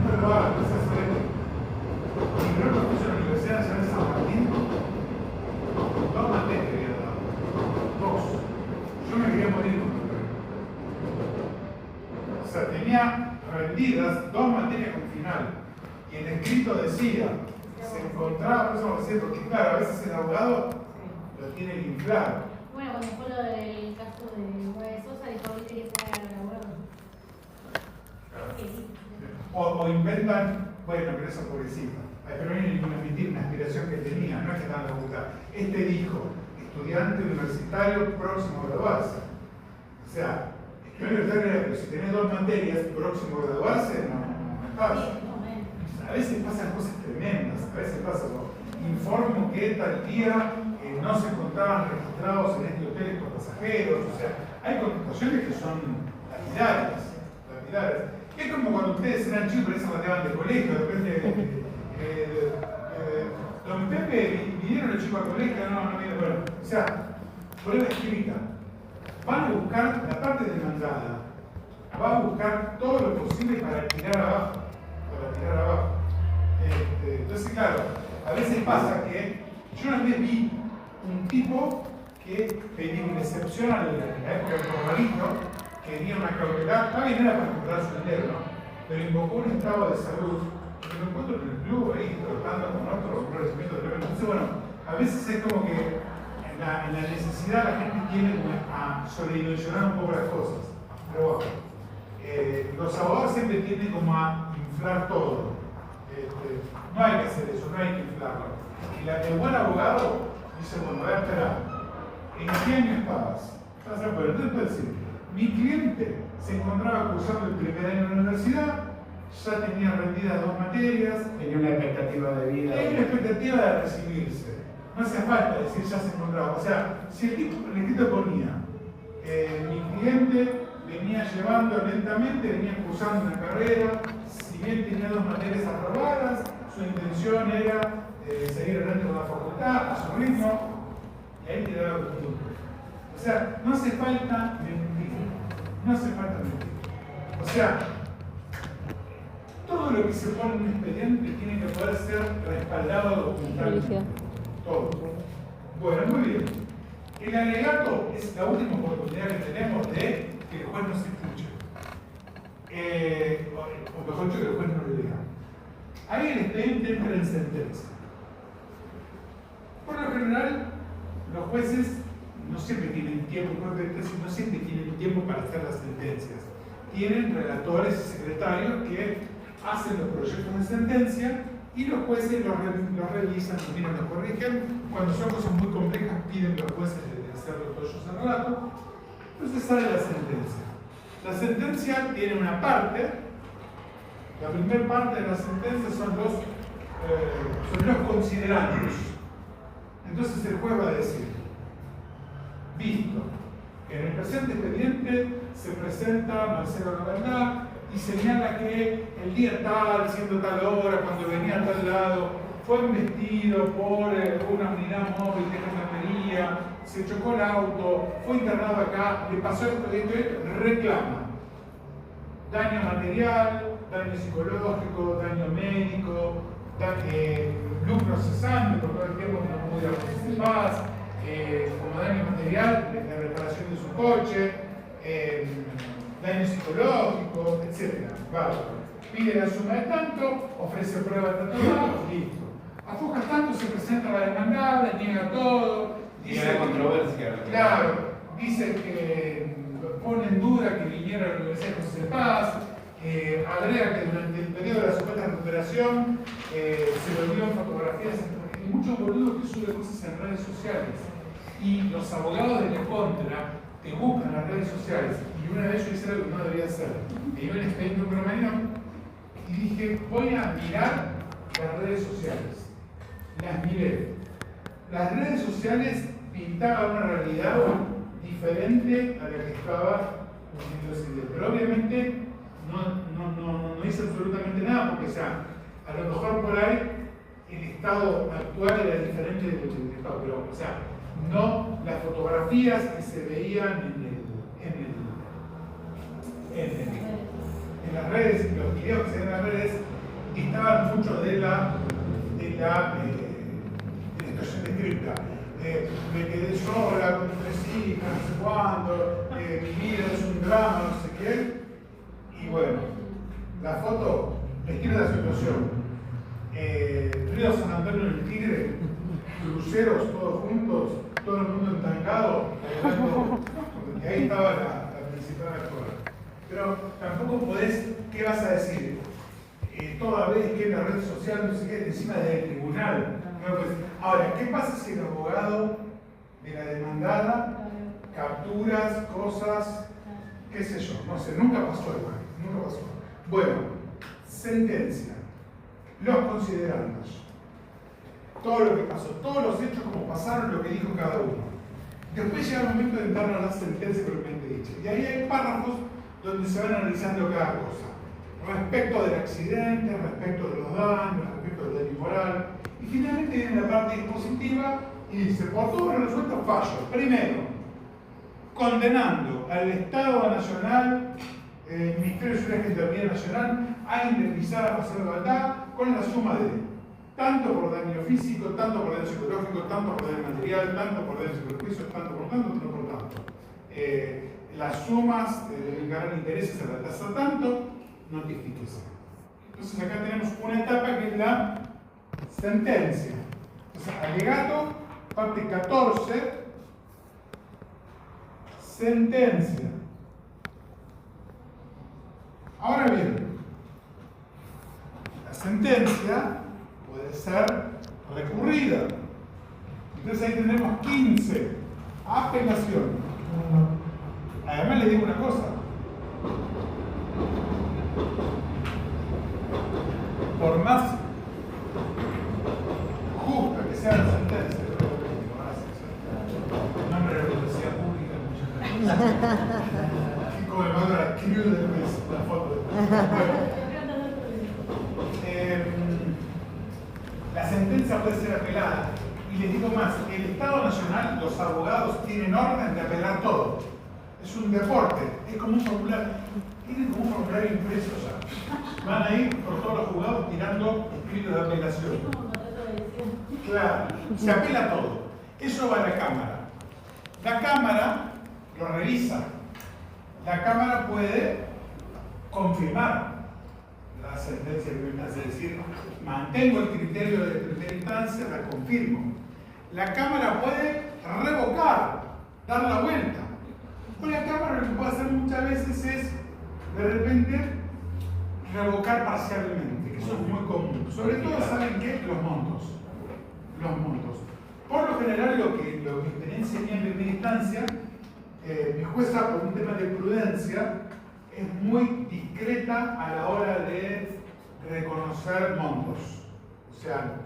no lo haga, no se hace esto. Y creo que puso en la Universidad Nacional de San Martín, 2 materias había dado. 2. Yo me quería morir con el premio. O sea, tenía rendidas 2 materias con final. Y el escrito decía, se encontraba, por eso lo decía, porque claro, a veces el abogado lo tiene que inflar. Bueno, cuando fue lo del caso de Juárez Sosa, dijo que quería ser abogado. O inventan, bueno, pero eso pobrecita. Pero no hay ninguna aspiración que tenía, no es que estaban a gustar. Este dijo, estudiante universitario próximo a graduarse. O sea, estudiante universitario, pero si tenés 2 materias próximo a graduarse, no estás. A veces pasan cosas tremendas, a veces pasa, informo que tal día no se encontraban registrados en este hotel estos pasajeros, o sea, hay contestaciones que son lapidarias. Es como cuando ustedes eran chicos, por eso mandaban de colegio, de repente, don Pepe, ¿vinieron los chicos al colegio? No vinieron, bueno, o sea, prueba escrita. Van a buscar la parte demandada, va a buscar todo lo posible para tirar abajo. Entonces, claro, a veces pasa que yo una vez vi un tipo que pedía una excepción a la época del formalito, que tenía una cautelar, está bien, era para comprar su dinero, ¿no? Pero invocó un estado de salud, que lo encuentro en el club ahí, tratando con otro recibimiento de premio. Entonces, bueno, a veces es como que en la necesidad la gente tiene a sobredimensionar un poco las cosas. Pero bueno, los abogados siempre tienden como a inflar todo. No hay que hacer eso, no hay que inflarlo. Y el buen abogado dice, bueno, a ver, espera, ¿en qué año estabas? Entonces puede decir, mi cliente se encontraba cursando el primer año de la universidad, ya tenía rendidas 2 materias, Tenía una expectativa de vida. tenía una expectativa de recibirse. No hace falta decir ya se encontraba. O sea, si el escrito ponía, mi cliente venía llevando lentamente, venía cursando una carrera, si bien tenía 2 materias aprobadas, su intención era seguir adelante con la facultad, a su ritmo, y ahí te daba el punto. O sea, no hace falta mentir. O sea, todo lo que se pone en un expediente tiene que poder ser respaldado documentalmente. Todo. Bueno, muy bien. El alegato es la última oportunidad que tenemos de que el juez nos escuche. O mejor dicho, que el juez no lo lea. Ahí el expediente entra en sentencia. Por lo general, los jueces no siempre tienen tiempo, no siempre tienen tiempo para hacer las sentencias. Tienen relatores y secretarios que hacen los proyectos de sentencia y los jueces los revisan, los miran, los corrigen. Cuando son cosas muy complejas, piden los jueces de hacerlo todos ellos en relato. Entonces sale la sentencia. La sentencia tiene una parte. La primera parte de la sentencia son los considerandos. Entonces el juez va a decir, visto que en el presente expediente se presenta Marcelo Lavaldá y señala que el día tal, siendo tal hora, cuando venía a tal lado, fue embestido por una unidad móvil de gendarmería, se chocó el auto, fue internado acá, le pasó esto, reclama daño material, daño psicológico, daño médico, lucro cesante por todo el tiempo que no pudiera participar, como daño material, la reparación de su coche, daño psicológico, etc. Vale. Pide la suma de tanto, ofrece prueba de tanto, listo. A pocas tanto se presenta la demandada, niega todo, Y la controversia. Claro, dice que pone en duda que viniera a la Universidad de José de Paz, agrega que durante el periodo de la supuesta recuperación se volvieron fotografías, y muchos boludos que suben cosas en redes sociales. Y los abogados de la contra te buscan en las redes sociales. Y una vez yo hice algo que no debía hacer. Me iba en expediente promedio y dije, voy a mirar las redes sociales. Las miré. Las redes sociales pintaban una realidad diferente a la que estaba diciendo. Pero obviamente no hice absolutamente nada, porque o sea, a lo mejor por ahí el estado actual era diferente del estado, pero o sea, no las fotografías que se veían en las redes, los videos que se ven en las redes, estaban mucho de la situación descripta. Me quedé sola con 3 hijas, no sé cuánto, mi vida es un drama, no sé qué. Y bueno, la foto describe la situación. Río San Antonio del Tigre, cruceros todos juntos, todo el mundo entangado, y ahí estaba la principal actora. Pero tampoco podés, ¿qué vas a decir? Toda vez que en la red social, no sé qué, encima del tribunal. No, pues, ahora, ¿qué pasa si el abogado de la demandada capturas cosas, qué sé yo? No sé, nunca pasó igual, nunca pasó. Bueno, sentencia. Los considerandos. Todo lo que pasó, todos los hechos como pasaron, lo que dijo cada uno. Después llega el momento de entrar a la sentencia propiamente dicha. Y ahí hay párrafos donde se van analizando cada cosa. Respecto del accidente, respecto de los daños, respecto del daño moral. Y finalmente viene la parte dispositiva y dice, por todo lo resuelto, fallo. Primero, condenando al Estado Nacional, el Ministerio de Seguridad y Gendarmería Nacional, a indemnizar a Marcelo Galdá con la suma de tanto por daño físico, tanto por daño psicológico, tanto por daño material, tanto por daño de perjuicio, tanto por tanto. Las sumas deben ganar intereses a la tasa tanto, notifíquese. Entonces acá tenemos una etapa que es la sentencia. Entonces, alegato, parte 14, sentencia. Ahora bien, la sentencia puede ser recurrida. Entonces ahí tenemos 15, apelación. Además les digo una cosa. Por más justa que sea la sentencia, en nombre de la universidad pública, como el mando la crew del mes, la foto. La sentencia puede ser apelada. Y les digo más, el Estado Nacional, los abogados tienen orden de apelar todo. Es un deporte, es como un formulario. Tienen como un formulario impreso ya. Van a ir por todos los juzgados tirando escritos de apelación. Claro, se apela todo. Eso va a la Cámara. La Cámara lo revisa. La Cámara puede confirmar la sentencia de primera instancia, es decir, mantengo el criterio de primera instancia, la confirmo. La Cámara puede revocar, dar la vuelta. O la Cámara lo que puede hacer muchas veces es, de repente, revocar parcialmente, que eso es muy común. Sobre todo, ¿saben qué? Los montos. Los montos. Por lo general, lo que mi experiencia tenía en primera instancia, mi jueza, por un tema de prudencia, es muy discreta a la hora de reconocer montos. O sea,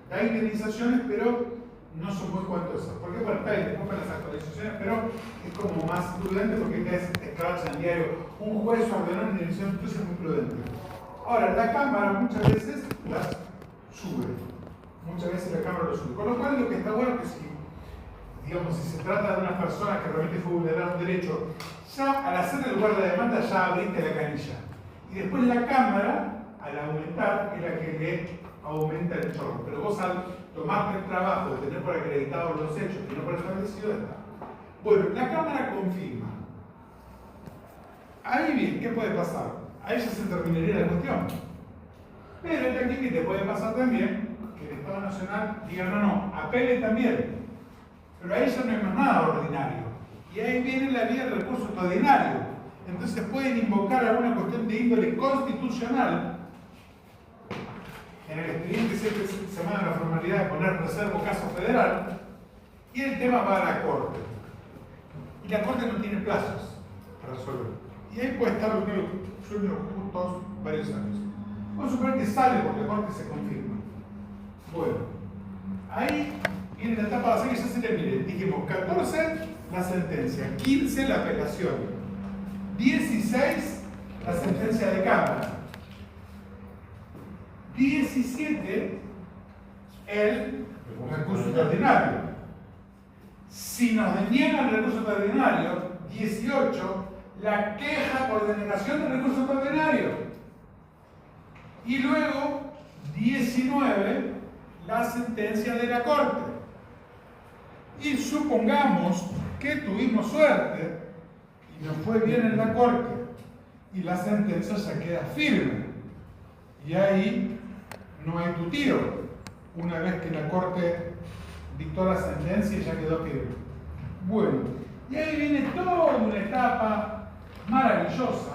da indemnizaciones, pero no son muy cuantosas. ¿Por qué? Bueno, está ahí, después para las actualizaciones, pero es como más prudente porque te escracha en diario. Un juez ordenó una indemnización, entonces es muy prudente. Ahora, la Cámara muchas veces las sube. Muchas veces la Cámara lo sube. Con lo cual, lo que está bueno es que si se trata de una persona que realmente fue vulnerada un derecho, ya al hacer el lugar de demanda ya abriste la canilla. Y después la Cámara, al aumentar, es la que le aumenta el chorro. Pero vos al tomarte el trabajo de tener por acreditado los hechos y no por establecido, está. Bueno, la Cámara confirma. Ahí bien, ¿qué puede pasar? Ahí ya se terminaría la cuestión. Pero aquí que te puede pasar también que el Estado Nacional diga no, apele también. Pero ahí ya no hay más nada ordinario. Y ahí viene la vía del recurso extraordinario. Entonces pueden invocar alguna cuestión de índole constitucional. En el expediente siempre se manda la formalidad de poner reservo caso federal. Y el tema va a la Corte. Y la Corte no tiene plazos para resolver. Y ahí puede estar sueldos justos varios años. Vamos a suponer que sale porque la Corte se confirma. Bueno, ahí viene la etapa de hacer que ya se termine. Dijimos 14 la sentencia, 15 la apelación, 16 la sentencia de Cámara, 17 el recurso extraordinario. Si nos deniegan el recurso extraordinario, 18 la queja por denegación del recurso extraordinario. Y luego 19 la sentencia de la Corte. Y supongamos que tuvimos suerte y nos fue bien en la Corte y la sentencia ya queda firme. Y ahí no hay tutiro. Una vez que la Corte dictó la sentencia y ya quedó firme. Bueno, y ahí viene toda una etapa maravillosa,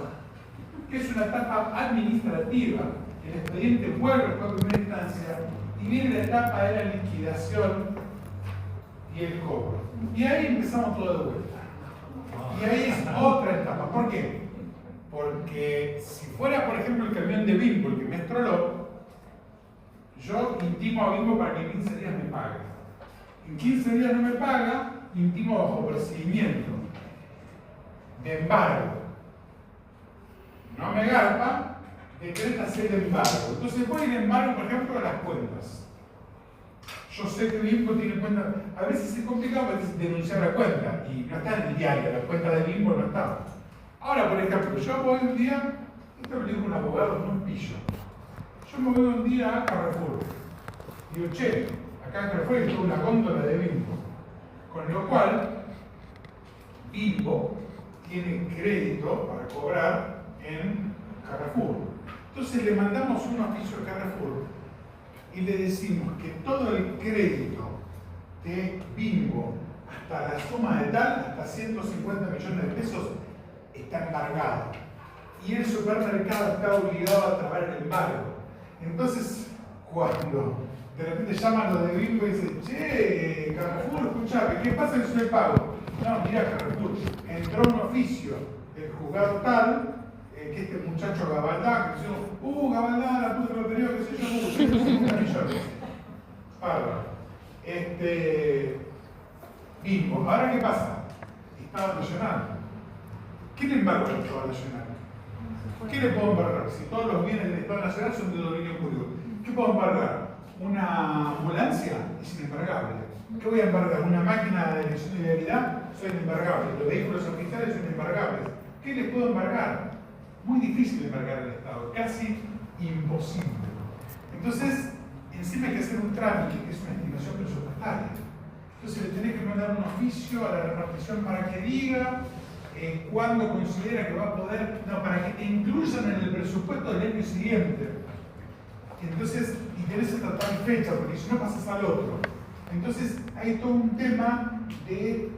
que es una etapa administrativa. El expediente vuelve a primera instancia y viene la etapa de la liquidación y el cobro. Y ahí empezamos todo de vuelta. Y ahí es otra etapa. ¿Por qué? Porque si fuera, por ejemplo, el camión de Bimbo el que me estroló, yo intimo a Bimbo para que en 15 días me pague. En 15 días no me paga, intimo bajo procedimiento de embargo. No me garpa, decreta hacer el embargo. Entonces voy a embargo, por ejemplo, a las cuentas. Yo sé que Bimbo tiene cuenta, a veces es complicado denunciar la cuenta y no está en el diario, la cuenta de Bimbo no está. Ahora, por ejemplo, yo voy un día, esto me dijo un abogado muy pillo, yo me voy un día a Carrefour y digo, che, acá en Carrefour hay toda una góndola de Bimbo, con lo cual Bimbo tiene crédito para cobrar en Carrefour. Entonces le mandamos un oficio a Carrefour y le decimos que todo el crédito de Bimbo hasta la suma de tal, hasta 150 millones de pesos, está embargado. Y el supermercado está obligado a traer el embargo. Entonces, cuando de repente llaman los de Bimbo y dicen, che, Carrefour, escuchame, ¿qué pasa si yo pago? No, mira, Carrefour, entró un oficio del juzgado tal, que este muchacho Gabaldá, que dice, Gabaldá, la puta que lo perdió, qué sé yo, 150 millones. Bárbaro. Bimbo. Ahora, ¿qué pasa? Estado Nacional. ¿Quién embarga el Estado Nacional? ¿Qué le puedo embargar? Si todos los bienes del Estado Nacional son de dominio público. ¿Qué puedo embargar? ¿Una ambulancia? Es inembargable. ¿Qué voy a embargar? ¿Una máquina de elección de vialidad? Son inembargables. Los vehículos oficiales son inembargables. ¿Qué les puedo embargar? Muy difícil embargar al Estado, casi imposible. Entonces, encima hay que hacer un trámite, que es una estimación presupuestaria. Entonces le tenés que mandar un oficio a la repartición para que diga cuándo considera que va a poder, no, para que te incluyan en el presupuesto del año siguiente. Entonces, y tenés que tratar fecha, porque si no pasas al otro. Entonces, hay todo un tema de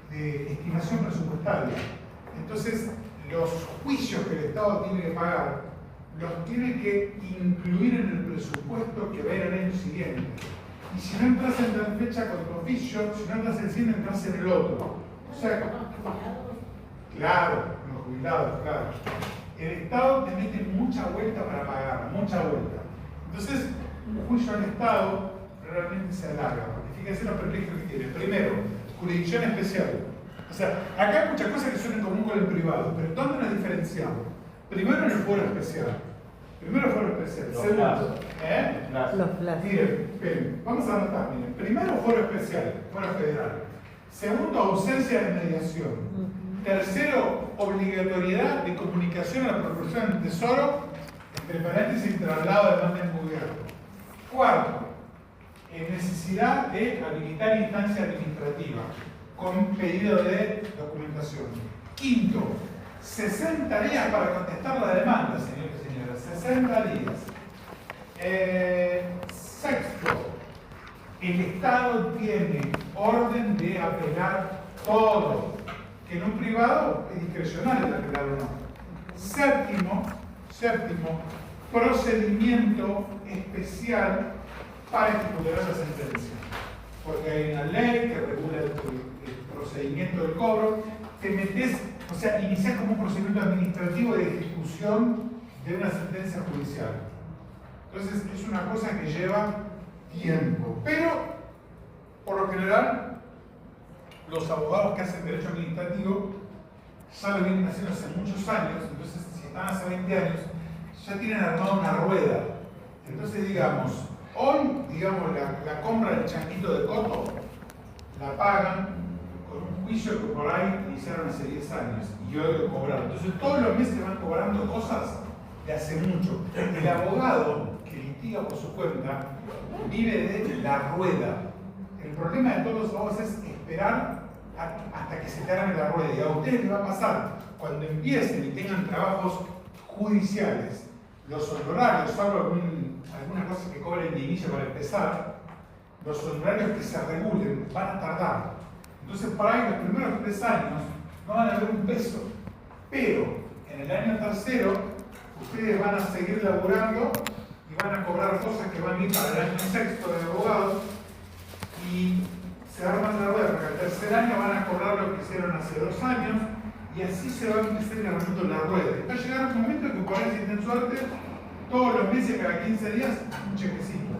estimación presupuestaria. Entonces, los juicios que el Estado tiene que pagar, los tiene que incluir en el presupuesto que va a ir al año siguiente. Y si no entras en tal fecha con tu oficio, si no entras en 100, entras en el otro. O sea, claro, los jubilados, claro. El Estado te mete mucha vuelta para pagar, mucha vuelta. Entonces, un juicio al Estado realmente se alarga, porque fíjense los privilegios que tiene. Primero, jurisdicción especial. O sea, acá hay muchas cosas que son en común con el privado, pero ¿dónde nos diferenciamos? Primero en el foro especial. Primero foro especial. Segundo, Los plazos. Miren, esperen, vamos a anotar, miren. Primero foro especial, foro federal. Segundo, ausencia de mediación. Tercero, obligatoriedad de comunicación a la Procuración del Tesoro, entre paréntesis, traslado de demanda en gobierno. Cuarto, necesidad de habilitar instancia administrativa con pedido de documentación. Quinto, 60 días para contestar la demanda, señores y señoras. 60 días. Sexto, El Estado tiene orden de apelar todo, que en un privado es discrecional el apelar o no. Séptimo, procedimiento especial para ejecutar la sentencia. Porque hay una ley que regula el procedimiento del cobro. Te metes, o sea, inicias como un procedimiento administrativo de ejecución de una sentencia judicial. Entonces es una cosa que lleva tiempo. Pero, por lo general, los abogados que hacen derecho administrativo ya lo vienen haciendo hace muchos años. Entonces, si están hace 20 años, ya tienen armada una rueda. Entonces, digamos, hoy, digamos, la compra del chanquito de coto la pagan con un juicio que por ahí iniciaron hace 10 años y hoy lo cobraron. Entonces, todos los meses van cobrando cosas de hace mucho. El abogado que litiga por su cuenta vive de la rueda. El problema de todos los abogados es esperar hasta que se te arme la rueda. Y a ustedes les va a pasar, cuando empiecen y tengan trabajos judiciales, los honorarios, salvo alguna cosa que cobren de inicio para empezar, los honorarios que se regulen van a tardar. Entonces, por ahí los primeros 3 años no van a haber un peso. Pero en el año tercero, ustedes van a seguir laburando y van a cobrar cosas que van a ir para el año sexto de abogados y se arman la rueda, porque al tercer año van a cobrar lo que hicieron hace 2 años y así se va a empezar armando la rueda. Va a llegar un momento que por ahí, si tienen suerte, todos los meses, cada 15 días, un chequecito.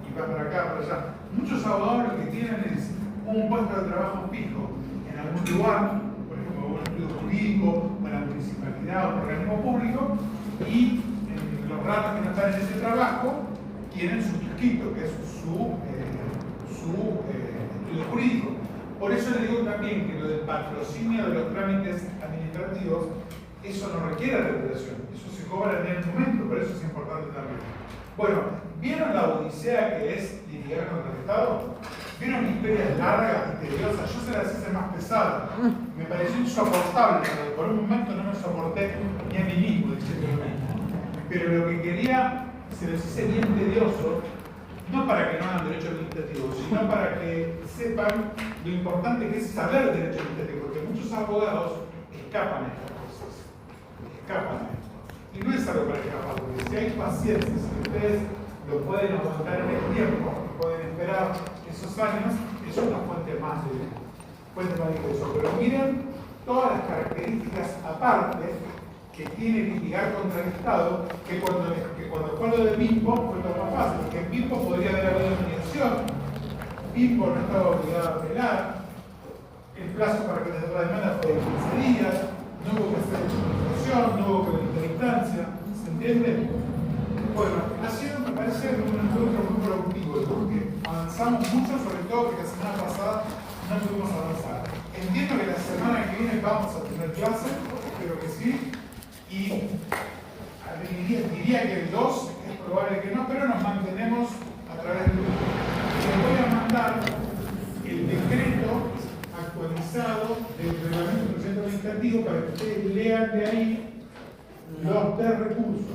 Y va para acá, para allá. Muchos abogados lo que tienen es un puesto de trabajo fijo en algún lugar, por ejemplo, en un estudio jurídico, o en la municipalidad, o en un organismo público, y los ratos que no están en ese trabajo tienen su kiosquito, que es su estudio jurídico. Por eso le digo también que lo del patrocinio de los trámites administrativos, eso no requiere regulación, eso se cobra en el momento, por eso es importante también. Bueno, ¿vieron la odisea que es litigar contra el Estado? ¿Vieron que historias largas y tediosas? Yo se las hice más pesadas. Me pareció insoportable, pero por un momento no me soporté ni a mí mismo, pero lo que quería, se los hice bien tedioso, no para que no hagan derecho administrativo, sino para que sepan lo importante que es saber derecho administrativo, porque muchos abogados escapan a estas cosas. Escapan a esto. Y no es algo para escapar, porque si hay paciencia, si ustedes lo pueden aguantar en el tiempo, pueden esperar esos años, es una fuente más de eso. Pero miren todas las características aparte que tiene litigar contra el Estado, que cuando fue lo de Bimbo fue lo más fácil, porque en Bimbo podría haber habido mediación, Bimbo no estaba obligado a apelar, el plazo para que la demanda fue de 15 días, no hubo que hacer comunicación, no hubo que venir a instancia, ¿se entiende? Bueno, ha sido, me parece, un encuentro muy productivo, porque avanzamos mucho, sobre todo porque la semana pasada no pudimos avanzar. Entiendo que la semana que viene vamos a tener clase, espero que sí, y diría que el 2 es probable que no, pero nos mantenemos a través del grupo. Les voy a mandar el decreto actualizado del reglamento del procedimiento administrativo para que ustedes lean de ahí los 3 recursos.